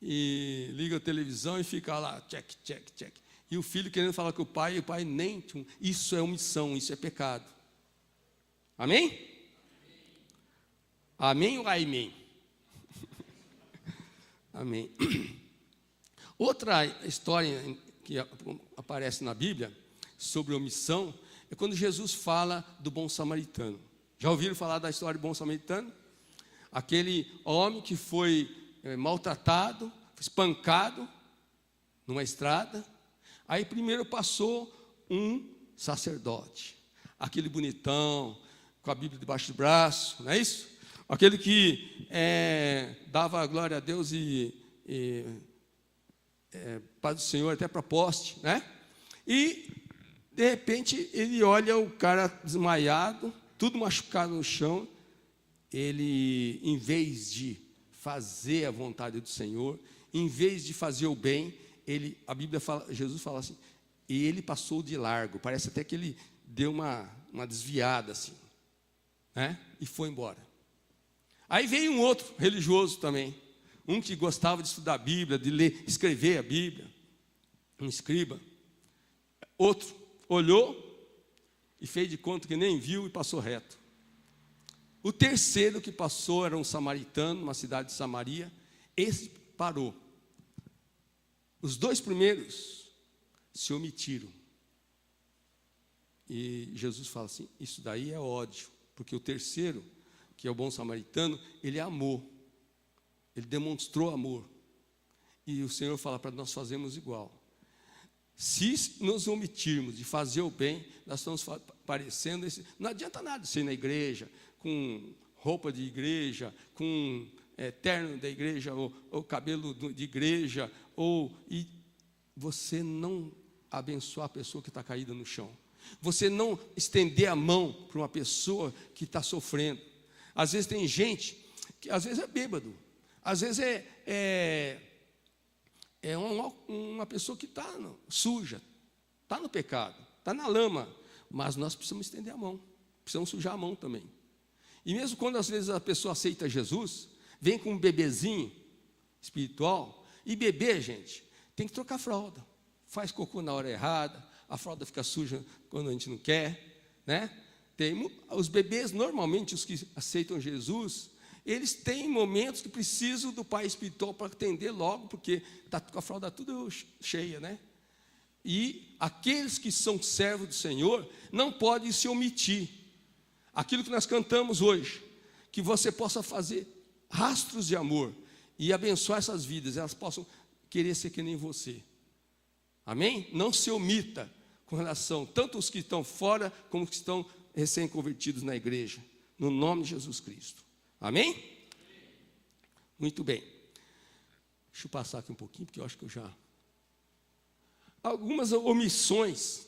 E liga a televisão e fica lá, check, check, check. E o filho querendo falar com o pai, e o pai nem... Isso é omissão, isso é pecado. Amém? Amém ou amém? Amém. Outra história que aparece na Bíblia sobre omissão é quando Jesus fala do bom samaritano. Já ouviram falar da história do bom samaritano? Aquele homem que foi maltratado, espancado numa estrada. Aí primeiro passou um sacerdote, aquele bonitão, com a Bíblia debaixo do braço, não é isso? Aquele que dava glória a Deus e Paz do Senhor até para poste, né? E de repente ele olha o cara desmaiado, tudo machucado no chão. Ele, em vez de fazer a vontade do Senhor, em vez de fazer o bem, a Bíblia fala, Jesus fala assim, E ele passou de largo, parece até que ele deu uma desviada assim, né? E foi embora. Aí veio um outro religioso também, um que gostava de estudar a Bíblia, de ler, escrever a Bíblia, um escriba. Outro olhou e fez de conta que nem viu e passou reto. O terceiro que passou era um samaritano, uma cidade de Samaria. Esse parou. Os dois primeiros se omitiram. E Jesus fala assim, isso daí é ódio, porque o terceiro, que é o bom samaritano, ele amou, ele demonstrou amor. E o Senhor fala para nós fazermos igual. Se nos omitirmos de fazer o bem, nós estamos parecendo esse. Não adianta nada ser na igreja, com roupa de igreja, com terno da igreja, ou cabelo de igreja, e você não abençoar a pessoa que está caída no chão. Você não estender a mão para uma pessoa que está sofrendo. Às vezes tem gente que às vezes é bêbado, às vezes é uma pessoa que está suja, está no pecado, está na lama, mas nós precisamos estender a mão, precisamos sujar a mão também. E mesmo quando às vezes a pessoa aceita Jesus, vem com um bebezinho espiritual, e bebê, gente, tem que trocar fralda, faz cocô na hora errada, a fralda fica suja quando a gente não quer, né? Os bebês, normalmente, os que aceitam Jesus, eles têm momentos que precisam do pai espiritual para atender logo, porque está com a fralda tudo cheia, né? E aqueles que são servos do Senhor não podem se omitir. Aquilo que nós cantamos hoje, que você possa fazer rastros de amor e abençoar essas vidas, elas possam querer ser que nem você. Amém? Não se omita com relação, tanto os que estão fora, como os que estão recém-convertidos na igreja, no nome de Jesus Cristo. Amém? Muito bem. Deixa eu passar aqui um pouquinho, porque eu acho que eu já... Algumas omissões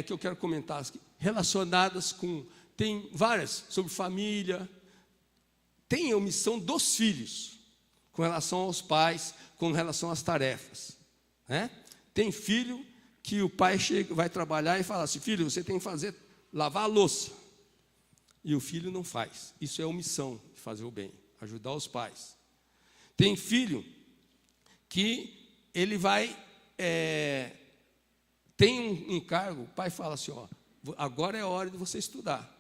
que eu quero comentar aqui, relacionadas com... Tem várias, sobre família. Tem a omissão dos filhos, com relação aos pais, com relação às tarefas, né? Tem filho que o pai chega, vai trabalhar e fala assim, filho, você tem que lavar a louça. E o filho não faz. Isso é omissão de fazer o bem, ajudar os pais. Tem filho que ele vai, tem um encargo, o pai fala assim, ó, agora é a hora de você estudar.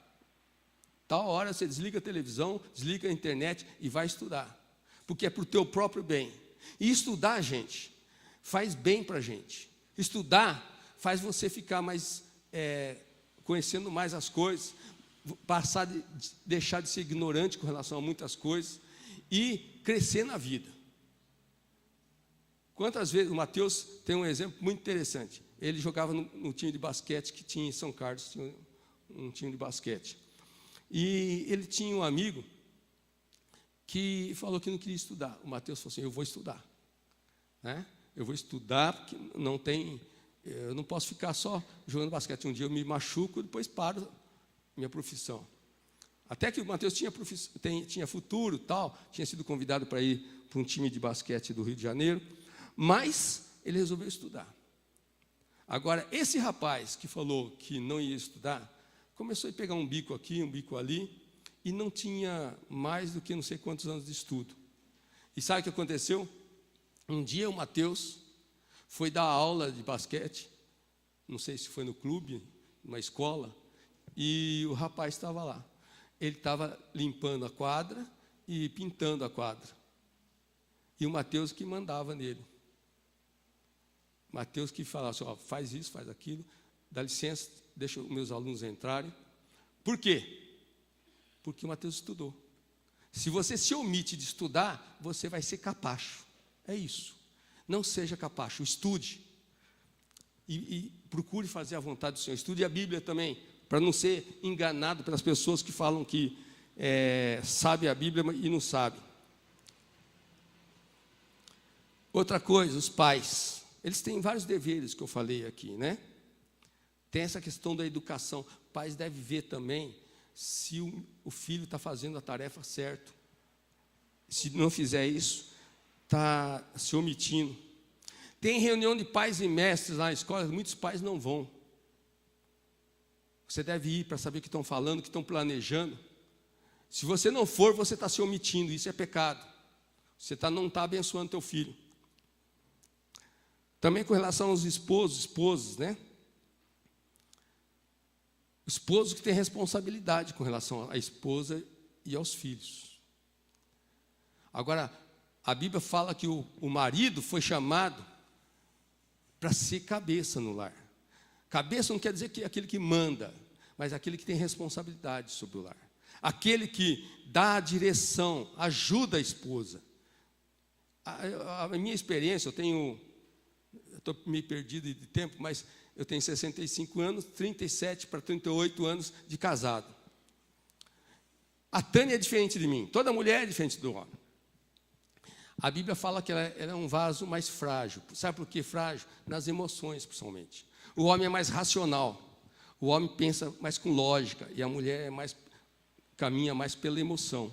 Tal hora você desliga a televisão, desliga a internet e vai estudar. Porque é para o teu próprio bem. E estudar, gente, faz bem para a gente. Estudar faz você ficar mais, conhecendo mais as coisas, deixar de ser ignorante com relação a muitas coisas e crescer na vida. Quantas vezes, o Mateus tem um exemplo muito interessante. Ele jogava no time de basquete que tinha em São Carlos, tinha um time de basquete. E ele tinha um amigo que falou que não queria estudar. O Mateus falou assim, eu vou estudar, né? Eu vou estudar, porque eu não posso ficar só jogando basquete. Um dia eu me machuco, depois paro minha profissão. Até que o Mateus tinha futuro, tal, tinha sido convidado para ir para um time de basquete do Rio de Janeiro, mas ele resolveu estudar. Agora, esse rapaz que falou que não ia estudar, começou a pegar um bico aqui, um bico ali, e não tinha mais do que não sei quantos anos de estudo. E sabe o que aconteceu? Um dia o Mateus foi dar aula de basquete, não sei se foi no clube, numa escola, e o rapaz estava lá. Ele estava limpando a quadra e pintando a quadra. E o Mateus que mandava nele. Mateus que falava assim, ó, faz isso, faz aquilo, dá licença, deixa os meus alunos entrarem. Por quê? Porque o Mateus estudou. Se você se omite de estudar, você vai ser capacho. É isso. Não seja capacho, estude. E procure fazer a vontade do Senhor. Estude a Bíblia também, para não ser enganado pelas pessoas que falam que sabe a Bíblia e não sabe. Outra coisa, os pais. Eles têm vários deveres que eu falei aqui, né? Tem essa questão da educação. Pais devem ver também se o filho está fazendo a tarefa certa. Se não fizer isso, está se omitindo. Tem reunião de pais e mestres lá na escola, muitos pais não vão. Você deve ir para saber o que estão falando, o que estão planejando. Se você não for, você está se omitindo, isso é pecado. Você não está abençoando teu filho. Também com relação aos esposos, né? O esposo que tem responsabilidade com relação à esposa e aos filhos. Agora, a Bíblia fala que o marido foi chamado para ser cabeça no lar. Cabeça não quer dizer que é aquele que manda, mas aquele que tem responsabilidade sobre o lar. Aquele que dá a direção, ajuda a esposa. A minha experiência, eu estou meio perdido de tempo, mas eu tenho 65 anos, 37 para 38 anos de casado. A Tânia é diferente de mim, toda mulher é diferente do homem. A Bíblia fala que ela é um vaso mais frágil. Sabe por que frágil? Nas emoções, principalmente. O homem é mais racional. O homem pensa mais com lógica. E a mulher caminha mais pela emoção.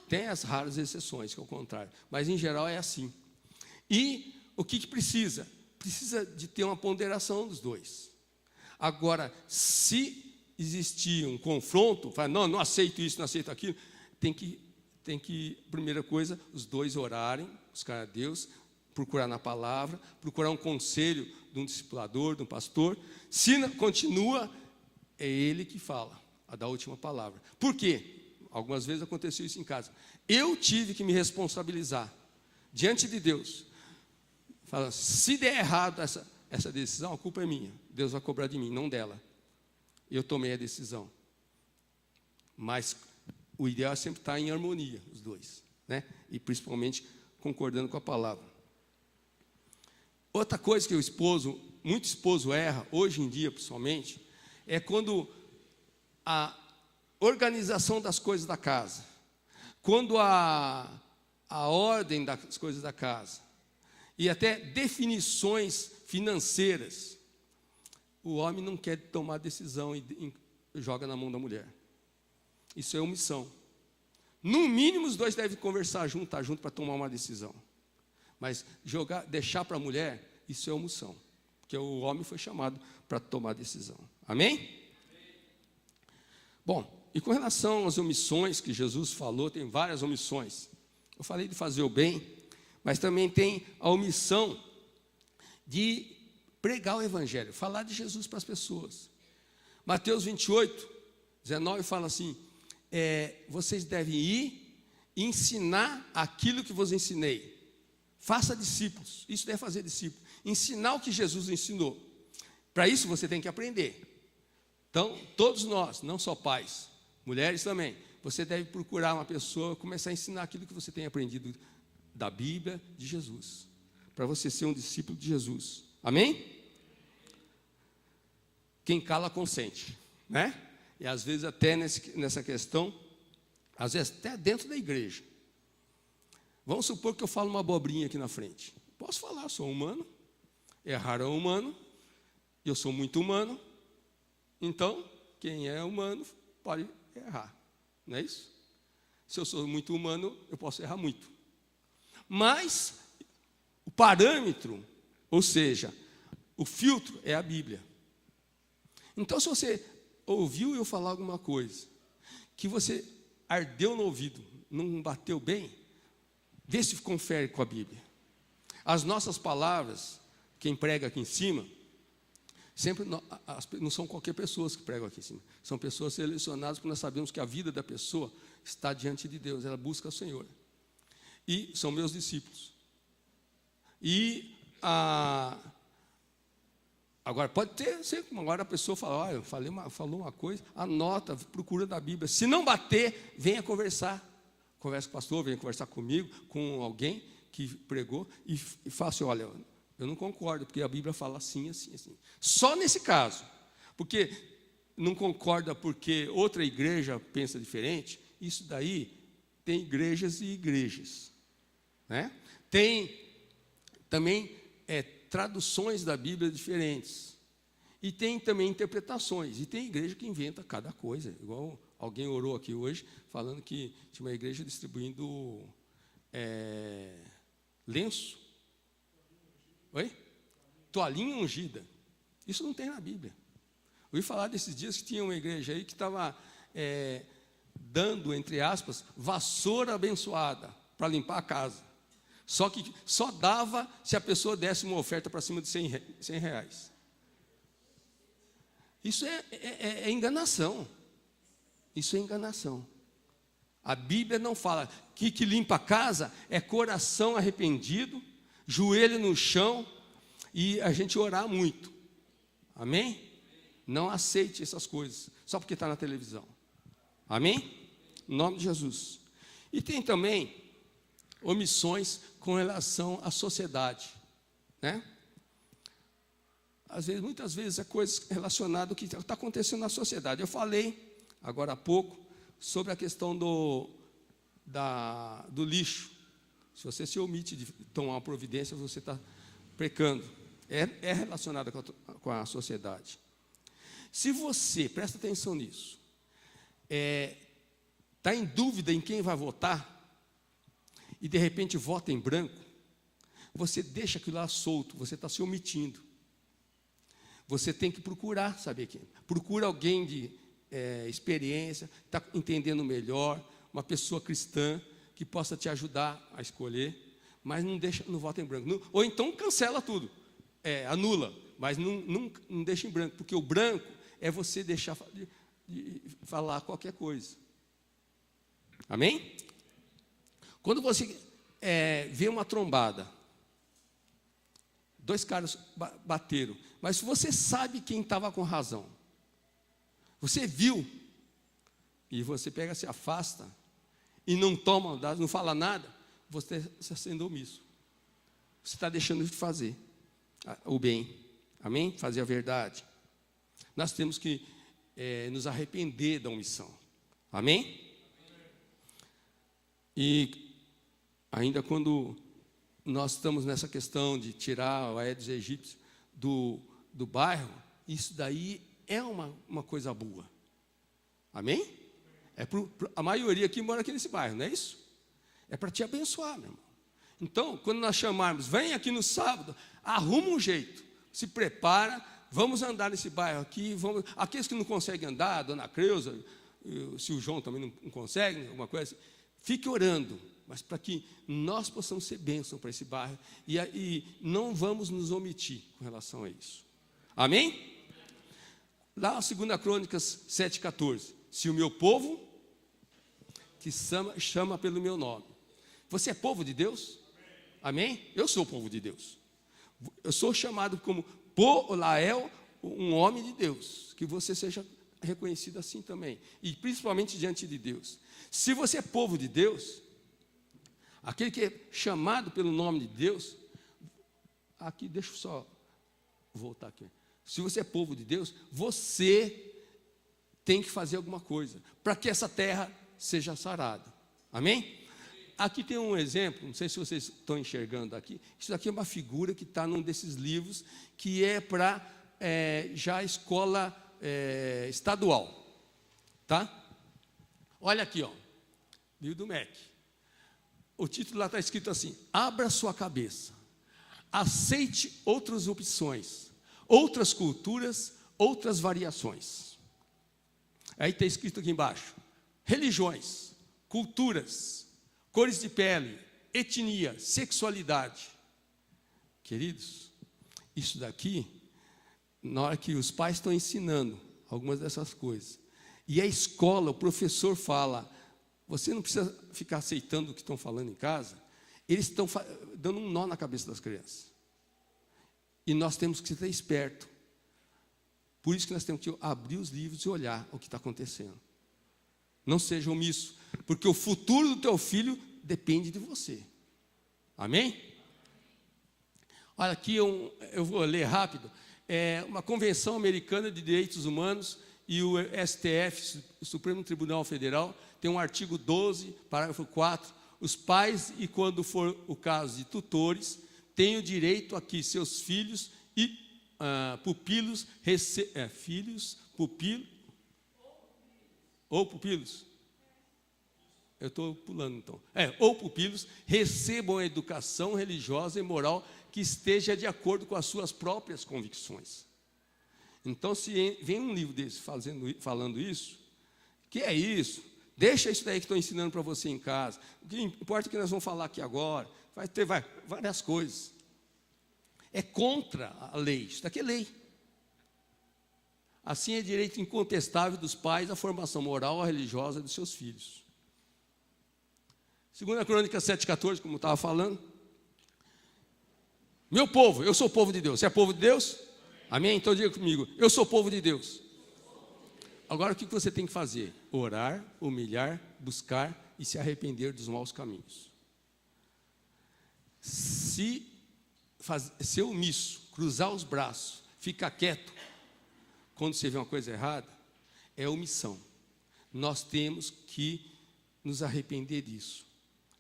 Tem as raras exceções, que é o contrário. Mas, em geral, é assim. E o que precisa? Precisa de ter uma ponderação dos dois. Agora, se existir um confronto, fala, não aceito isso, não aceito aquilo, tem que, primeira coisa, os dois orarem, buscar a Deus, procurar na palavra, procurar um conselho de um discipulador, de um pastor. Se não, continua, é ele que fala, a da última palavra. Por quê? Algumas vezes aconteceu isso em casa. Eu tive que me responsabilizar diante de Deus. Fala, se der errado essa decisão, a culpa é minha. Deus vai cobrar de mim, não dela. Eu tomei a decisão. Mas o ideal é sempre estar em harmonia, os dois, né? E principalmente concordando com a palavra. Outra coisa que muito esposo erra, hoje em dia principalmente, é quando a organização das coisas da casa, quando a ordem das coisas da casa, e até definições financeiras, o homem não quer tomar decisão e joga na mão da mulher. Isso é omissão. No mínimo, os dois devem conversar junto, estar junto para tomar uma decisão. Mas deixar para a mulher, isso é omissão. Porque o homem foi chamado para tomar decisão. Amém? Bom, e com relação às omissões que Jesus falou, tem várias omissões. Eu falei de fazer o bem, mas também tem a omissão de pregar o Evangelho, falar de Jesus para as pessoas. Mateus 28, 19 fala assim, vocês devem ir e ensinar aquilo que vos ensinei. Faça discípulos, isso deve fazer discípulos. Ensinar o que Jesus ensinou. Para isso você tem que aprender. Então, todos nós, não só pais, mulheres também, você deve procurar uma pessoa, começar a ensinar aquilo que você tem aprendido da Bíblia de Jesus. Para você ser um discípulo de Jesus. Amém? Quem cala consente, né? E às vezes até nessa questão, às vezes até dentro da igreja. Vamos supor que eu falo uma abobrinha aqui na frente. Posso falar, sou humano, errar é humano, eu sou muito humano, então quem é humano pode errar, não é isso? Se eu sou muito humano, eu posso errar muito. Mas o parâmetro, ou seja, o filtro é a Bíblia. Então, se você ouviu eu falar alguma coisa que você ardeu no ouvido, não bateu bem, vê se confere com a Bíblia. As nossas palavras, quem prega aqui em cima, sempre não são qualquer pessoa que pregam aqui em cima. São pessoas selecionadas, porque nós sabemos que a vida da pessoa está diante de Deus, ela busca o Senhor. E são meus discípulos. E agora, pode ter, agora a pessoa fala, olha, falou uma coisa, anota, procura da Bíblia. Se não bater, venha conversar. Conversa com o pastor, venha conversar comigo, com alguém que pregou, e fala assim, olha, eu não concordo, porque a Bíblia fala assim, assim, assim. Só nesse caso. Porque não concorda porque outra igreja pensa diferente, isso daí tem igrejas e igrejas. Né? Tem também traduções da Bíblia diferentes. E tem também interpretações. E tem igreja que inventa cada coisa. Igual alguém orou aqui hoje, falando que tinha uma igreja distribuindo lenço. Oi? Toalhinha ungida. Isso não tem na Bíblia. Ouvi falar desses dias que tinha uma igreja aí que estava dando, entre aspas, vassoura abençoada para limpar a casa. Só que só dava se a pessoa desse uma oferta para cima de 100 reais. Isso é enganação. Isso é enganação. A Bíblia não fala que limpa a casa é coração arrependido, joelho no chão e a gente orar muito. Amém? Não aceite essas coisas só porque está na televisão. Amém? Em nome de Jesus. E tem também omissões com relação à sociedade, né? Muitas vezes é coisas relacionadas ao que está acontecendo na sociedade. Eu falei agora há pouco sobre a questão do lixo. Se você se omite de tomar uma providência, você está pecando. É relacionado com a sociedade. Se você, presta atenção nisso, está em dúvida em quem vai votar, e de repente vota em branco, você deixa aquilo lá solto, você está se omitindo. Você tem que procurar saber quem. Procura alguém de experiência, está entendendo melhor, uma pessoa cristã que possa te ajudar a escolher, mas não vota em branco. Ou então cancela tudo, anula, mas não deixa em branco, porque o branco é você deixar de falar qualquer coisa. Amém? Quando você vê uma trombada, 2 caras bateram, mas você sabe quem estava com razão. Você viu, e você pega, se afasta, e não toma, não fala nada, você está sendo omisso. Você está deixando de fazer o bem. Amém? Fazer a verdade. Nós temos que nos arrepender da omissão. Amém? E ainda quando nós estamos nessa questão de tirar o Aedes aegypti do bairro, isso daí é uma coisa boa. Amém? A maioria aqui mora aqui nesse bairro, não é isso? É para te abençoar, meu irmão. Então, quando nós chamarmos, vem aqui no sábado, arruma um jeito, se prepara, vamos andar nesse bairro aqui, aqueles que não conseguem andar, a dona Creuza, se o João também não consegue, alguma coisa assim, fique orando, mas para que nós possamos ser bênção para esse bairro, e não vamos nos omitir com relação a isso. Amém? Lá, 2 Crônicas 7,14. Se o meu povo, que chama pelo meu nome. Você é povo de Deus? Amém? Eu sou povo de Deus. Eu sou chamado como Lael, um homem de Deus. Que você seja reconhecido assim também. E principalmente diante de Deus. Se você é povo de Deus, aquele que é chamado pelo nome de Deus, aqui, deixa eu só voltar aqui. Se você é povo de Deus, você tem que fazer alguma coisa para que essa terra seja sarada. Amém? Aqui tem um exemplo, não sei se vocês estão enxergando aqui. Isso aqui é uma figura que está num desses livros, que é para já a escola estadual. Tá? Olha aqui, ó, livro do MEC. O título lá está escrito assim: abra sua cabeça, aceite outras opções, outras culturas, outras variações. Aí está escrito aqui embaixo: religiões, culturas, cores de pele, etnia, sexualidade. Queridos, isso daqui, na hora que os pais estão ensinando algumas dessas coisas, e a escola, o professor fala, você não precisa ficar aceitando o que estão falando em casa, eles estão dando um nó na cabeça das crianças. E nós temos que ser espertos. Por isso que nós temos que abrir os livros e olhar o que está acontecendo. Não seja omisso, porque o futuro do teu filho depende de você. Amém? Olha, aqui eu vou ler rápido. É uma Convenção Americana de Direitos Humanos e o STF, o Supremo Tribunal Federal, tem um artigo 12, parágrafo 4. Os pais, e quando for o caso de tutores, têm o direito a que seus filhos e pupilos, pupilos, Eu estou pulando então. Ou pupilos, recebam a educação religiosa e moral que esteja de acordo com as suas próprias convicções. Então, se vem um livro desse falando isso, que é isso? Deixa isso daí que estou ensinando para você em casa. O que importa é que nós vamos falar aqui agora. Vai ter várias coisas. É contra a lei. Isso daqui é lei. Assim é direito incontestável dos pais a formação moral ou religiosa dos seus filhos. 2 Crônicas 7,14, como eu estava falando. Meu povo, eu sou o povo de Deus. Você é povo de Deus? Amém? Então diga comigo, eu sou povo de Deus. Agora o que você tem que fazer? Orar, humilhar, buscar e se arrepender dos maus caminhos. Se ser omisso, cruzar os braços, ficar quieto, quando você vê uma coisa errada, é omissão. Nós temos que nos arrepender disso.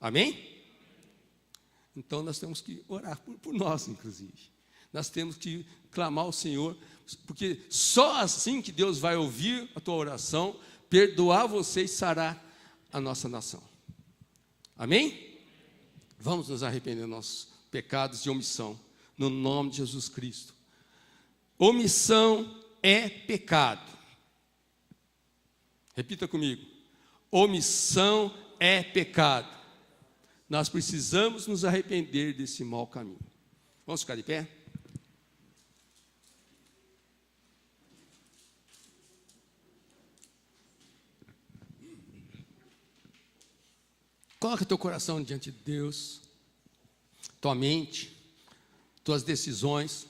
Amém? Então nós temos que orar por nós, inclusive. Nós temos que clamar ao Senhor, porque só assim que Deus vai ouvir a tua oração, perdoar você e sarar a nossa nação. Amém? Vamos nos arrepender dos nossos pecados de omissão, no nome de Jesus Cristo. Omissão é pecado. Repita comigo. Omissão é pecado. Nós precisamos nos arrepender desse mau caminho. Vamos ficar de pé? Coloca teu coração diante de Deus, tua mente, tuas decisões,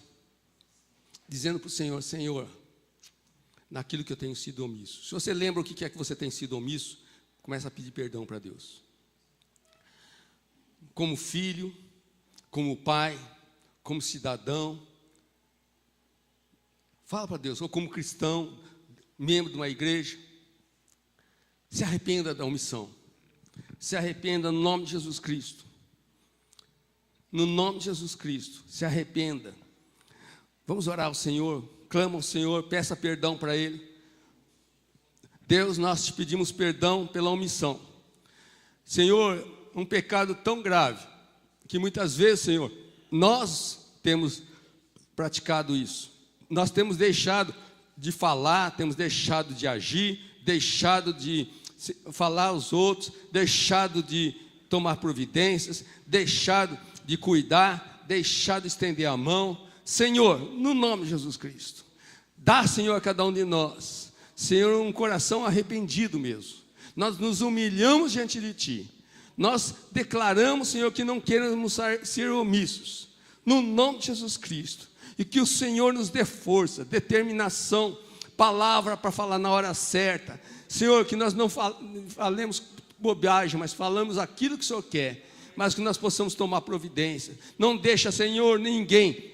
dizendo para o Senhor, Senhor, naquilo que eu tenho sido omisso. Se você lembra o que é que você tem sido omisso, começa a pedir perdão para Deus. Como filho, como pai, como cidadão, fala para Deus, ou como cristão, membro de uma igreja, se arrependa da omissão. Se arrependa no nome de Jesus Cristo. No nome de Jesus Cristo, se arrependa. Vamos orar ao Senhor, clama ao Senhor, peça perdão para Ele. Deus, nós te pedimos perdão pela omissão. Senhor, um pecado tão grave, que muitas vezes, Senhor, nós temos praticado isso. Nós temos deixado de falar, temos deixado de agir, deixado de falar aos outros, deixado de tomar providências, deixado de cuidar, deixado de estender a mão. Senhor, no nome de Jesus Cristo, dá, Senhor, a cada um de nós, Senhor, um coração arrependido mesmo. Nós nos humilhamos diante de Ti. Nós declaramos, Senhor, que não queremos ser omissos, no nome de Jesus Cristo. E que o Senhor nos dê força, determinação, palavra para falar na hora certa. Senhor, que nós não falemos bobagem, mas falamos aquilo que o Senhor quer, mas que nós possamos tomar providência. Não deixa, Senhor, ninguém,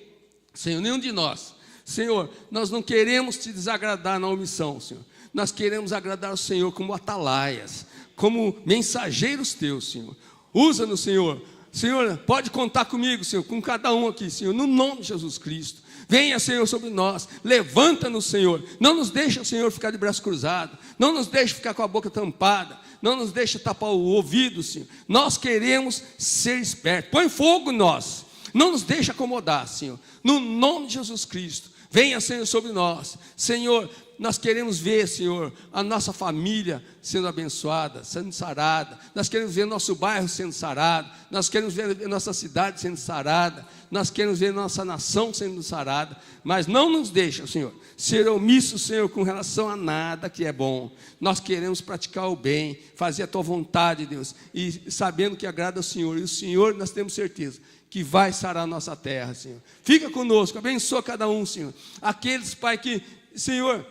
Senhor, nenhum de nós. Senhor, nós não queremos te desagradar na omissão, Senhor. Nós queremos agradar o Senhor como atalaias, como mensageiros teus, Senhor. Usa-nos, Senhor. Senhor, pode contar comigo, Senhor, com cada um aqui, Senhor, no nome de Jesus Cristo. Venha, Senhor, sobre nós, levanta-nos, Senhor. Não nos deixa, Senhor, ficar de braço cruzado. Não nos deixa ficar com a boca tampada. Não nos deixa tapar o ouvido, Senhor. Nós queremos ser espertos. Põe fogo em nós. Não nos deixa acomodar, Senhor. No nome de Jesus Cristo. Venha, Senhor, sobre nós. Senhor, nós queremos ver, Senhor, a nossa família sendo abençoada, sendo sarada. Nós queremos ver nosso bairro sendo sarado. Nós queremos ver nossa cidade sendo sarada. Nós queremos ver nossa nação sendo sarada. Mas não nos deixa, Senhor, ser omisso, Senhor, com relação a nada que é bom. Nós queremos praticar o bem, fazer a Tua vontade, Deus. E sabendo que agrada ao Senhor. E o Senhor, nós temos certeza que vai sarar a nossa terra, Senhor. Fica conosco, abençoa cada um, Senhor. Aqueles, Pai, que, Senhor,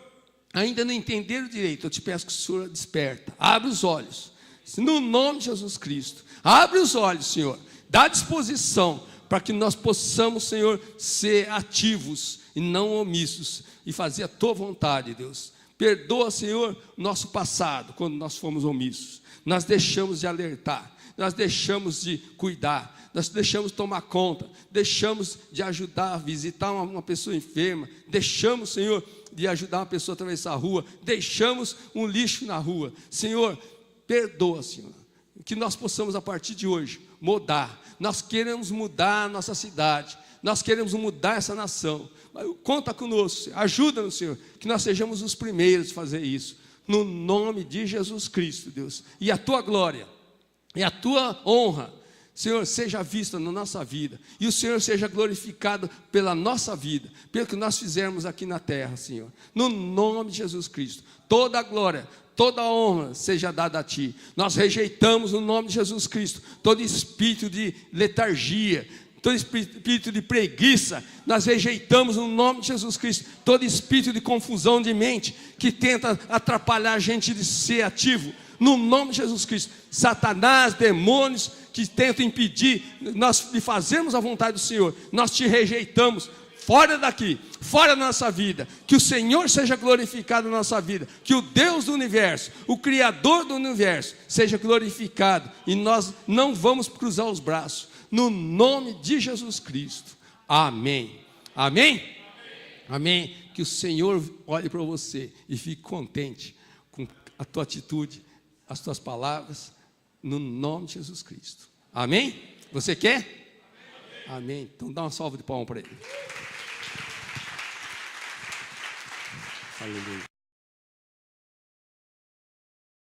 ainda não entenderam direito, eu te peço que o Senhor desperta, abre os olhos, no nome de Jesus Cristo, abre os olhos, Senhor, dá disposição, para que nós possamos, Senhor, ser ativos e não omissos, e fazer a Tua vontade, Deus. Perdoa, Senhor, nosso passado, quando nós fomos omissos, nós deixamos de alertar, nós deixamos de cuidar, nós deixamos de tomar conta, deixamos de ajudar, visitar uma pessoa enferma, deixamos, Senhor, de ajudar uma pessoa a atravessar a rua, deixamos um lixo na rua. Senhor, perdoa, Senhor. que nós possamos a partir de hoje mudar. Nós queremos mudar a nossa cidade, nós queremos mudar essa nação. Conta conosco, Senhor. Ajuda-nos, Senhor, que nós sejamos os primeiros a fazer isso, no nome de Jesus Cristo, Deus. E a tua glória, e a tua honra, Senhor, seja vista na nossa vida, e o Senhor seja glorificado pela nossa vida, pelo que nós fizermos aqui na terra, Senhor, no nome de Jesus Cristo. Toda a glória, toda a honra seja dada a Ti. Nós rejeitamos no nome de Jesus Cristo todo espírito de letargia, todo espírito de preguiça. Nós rejeitamos no nome de Jesus Cristo todo espírito de confusão de mente que tenta atrapalhar a gente de ser ativo. No nome de Jesus Cristo, Satanás, demônios que tentam impedir nós de fazermos a vontade do Senhor, nós te rejeitamos. Fora daqui, fora da nossa vida. Que o Senhor seja glorificado na nossa vida. Que o Deus do universo, o Criador do universo, seja glorificado. E nós não vamos cruzar os braços. No nome de Jesus Cristo. Amém. Amém? Amém. Que o Senhor olhe para você e fique contente com a tua atitude, as tuas palavras, no nome de Jesus Cristo. Amém? Você quer? Amém. Então dá uma salva de palmas para ele. Aleluia.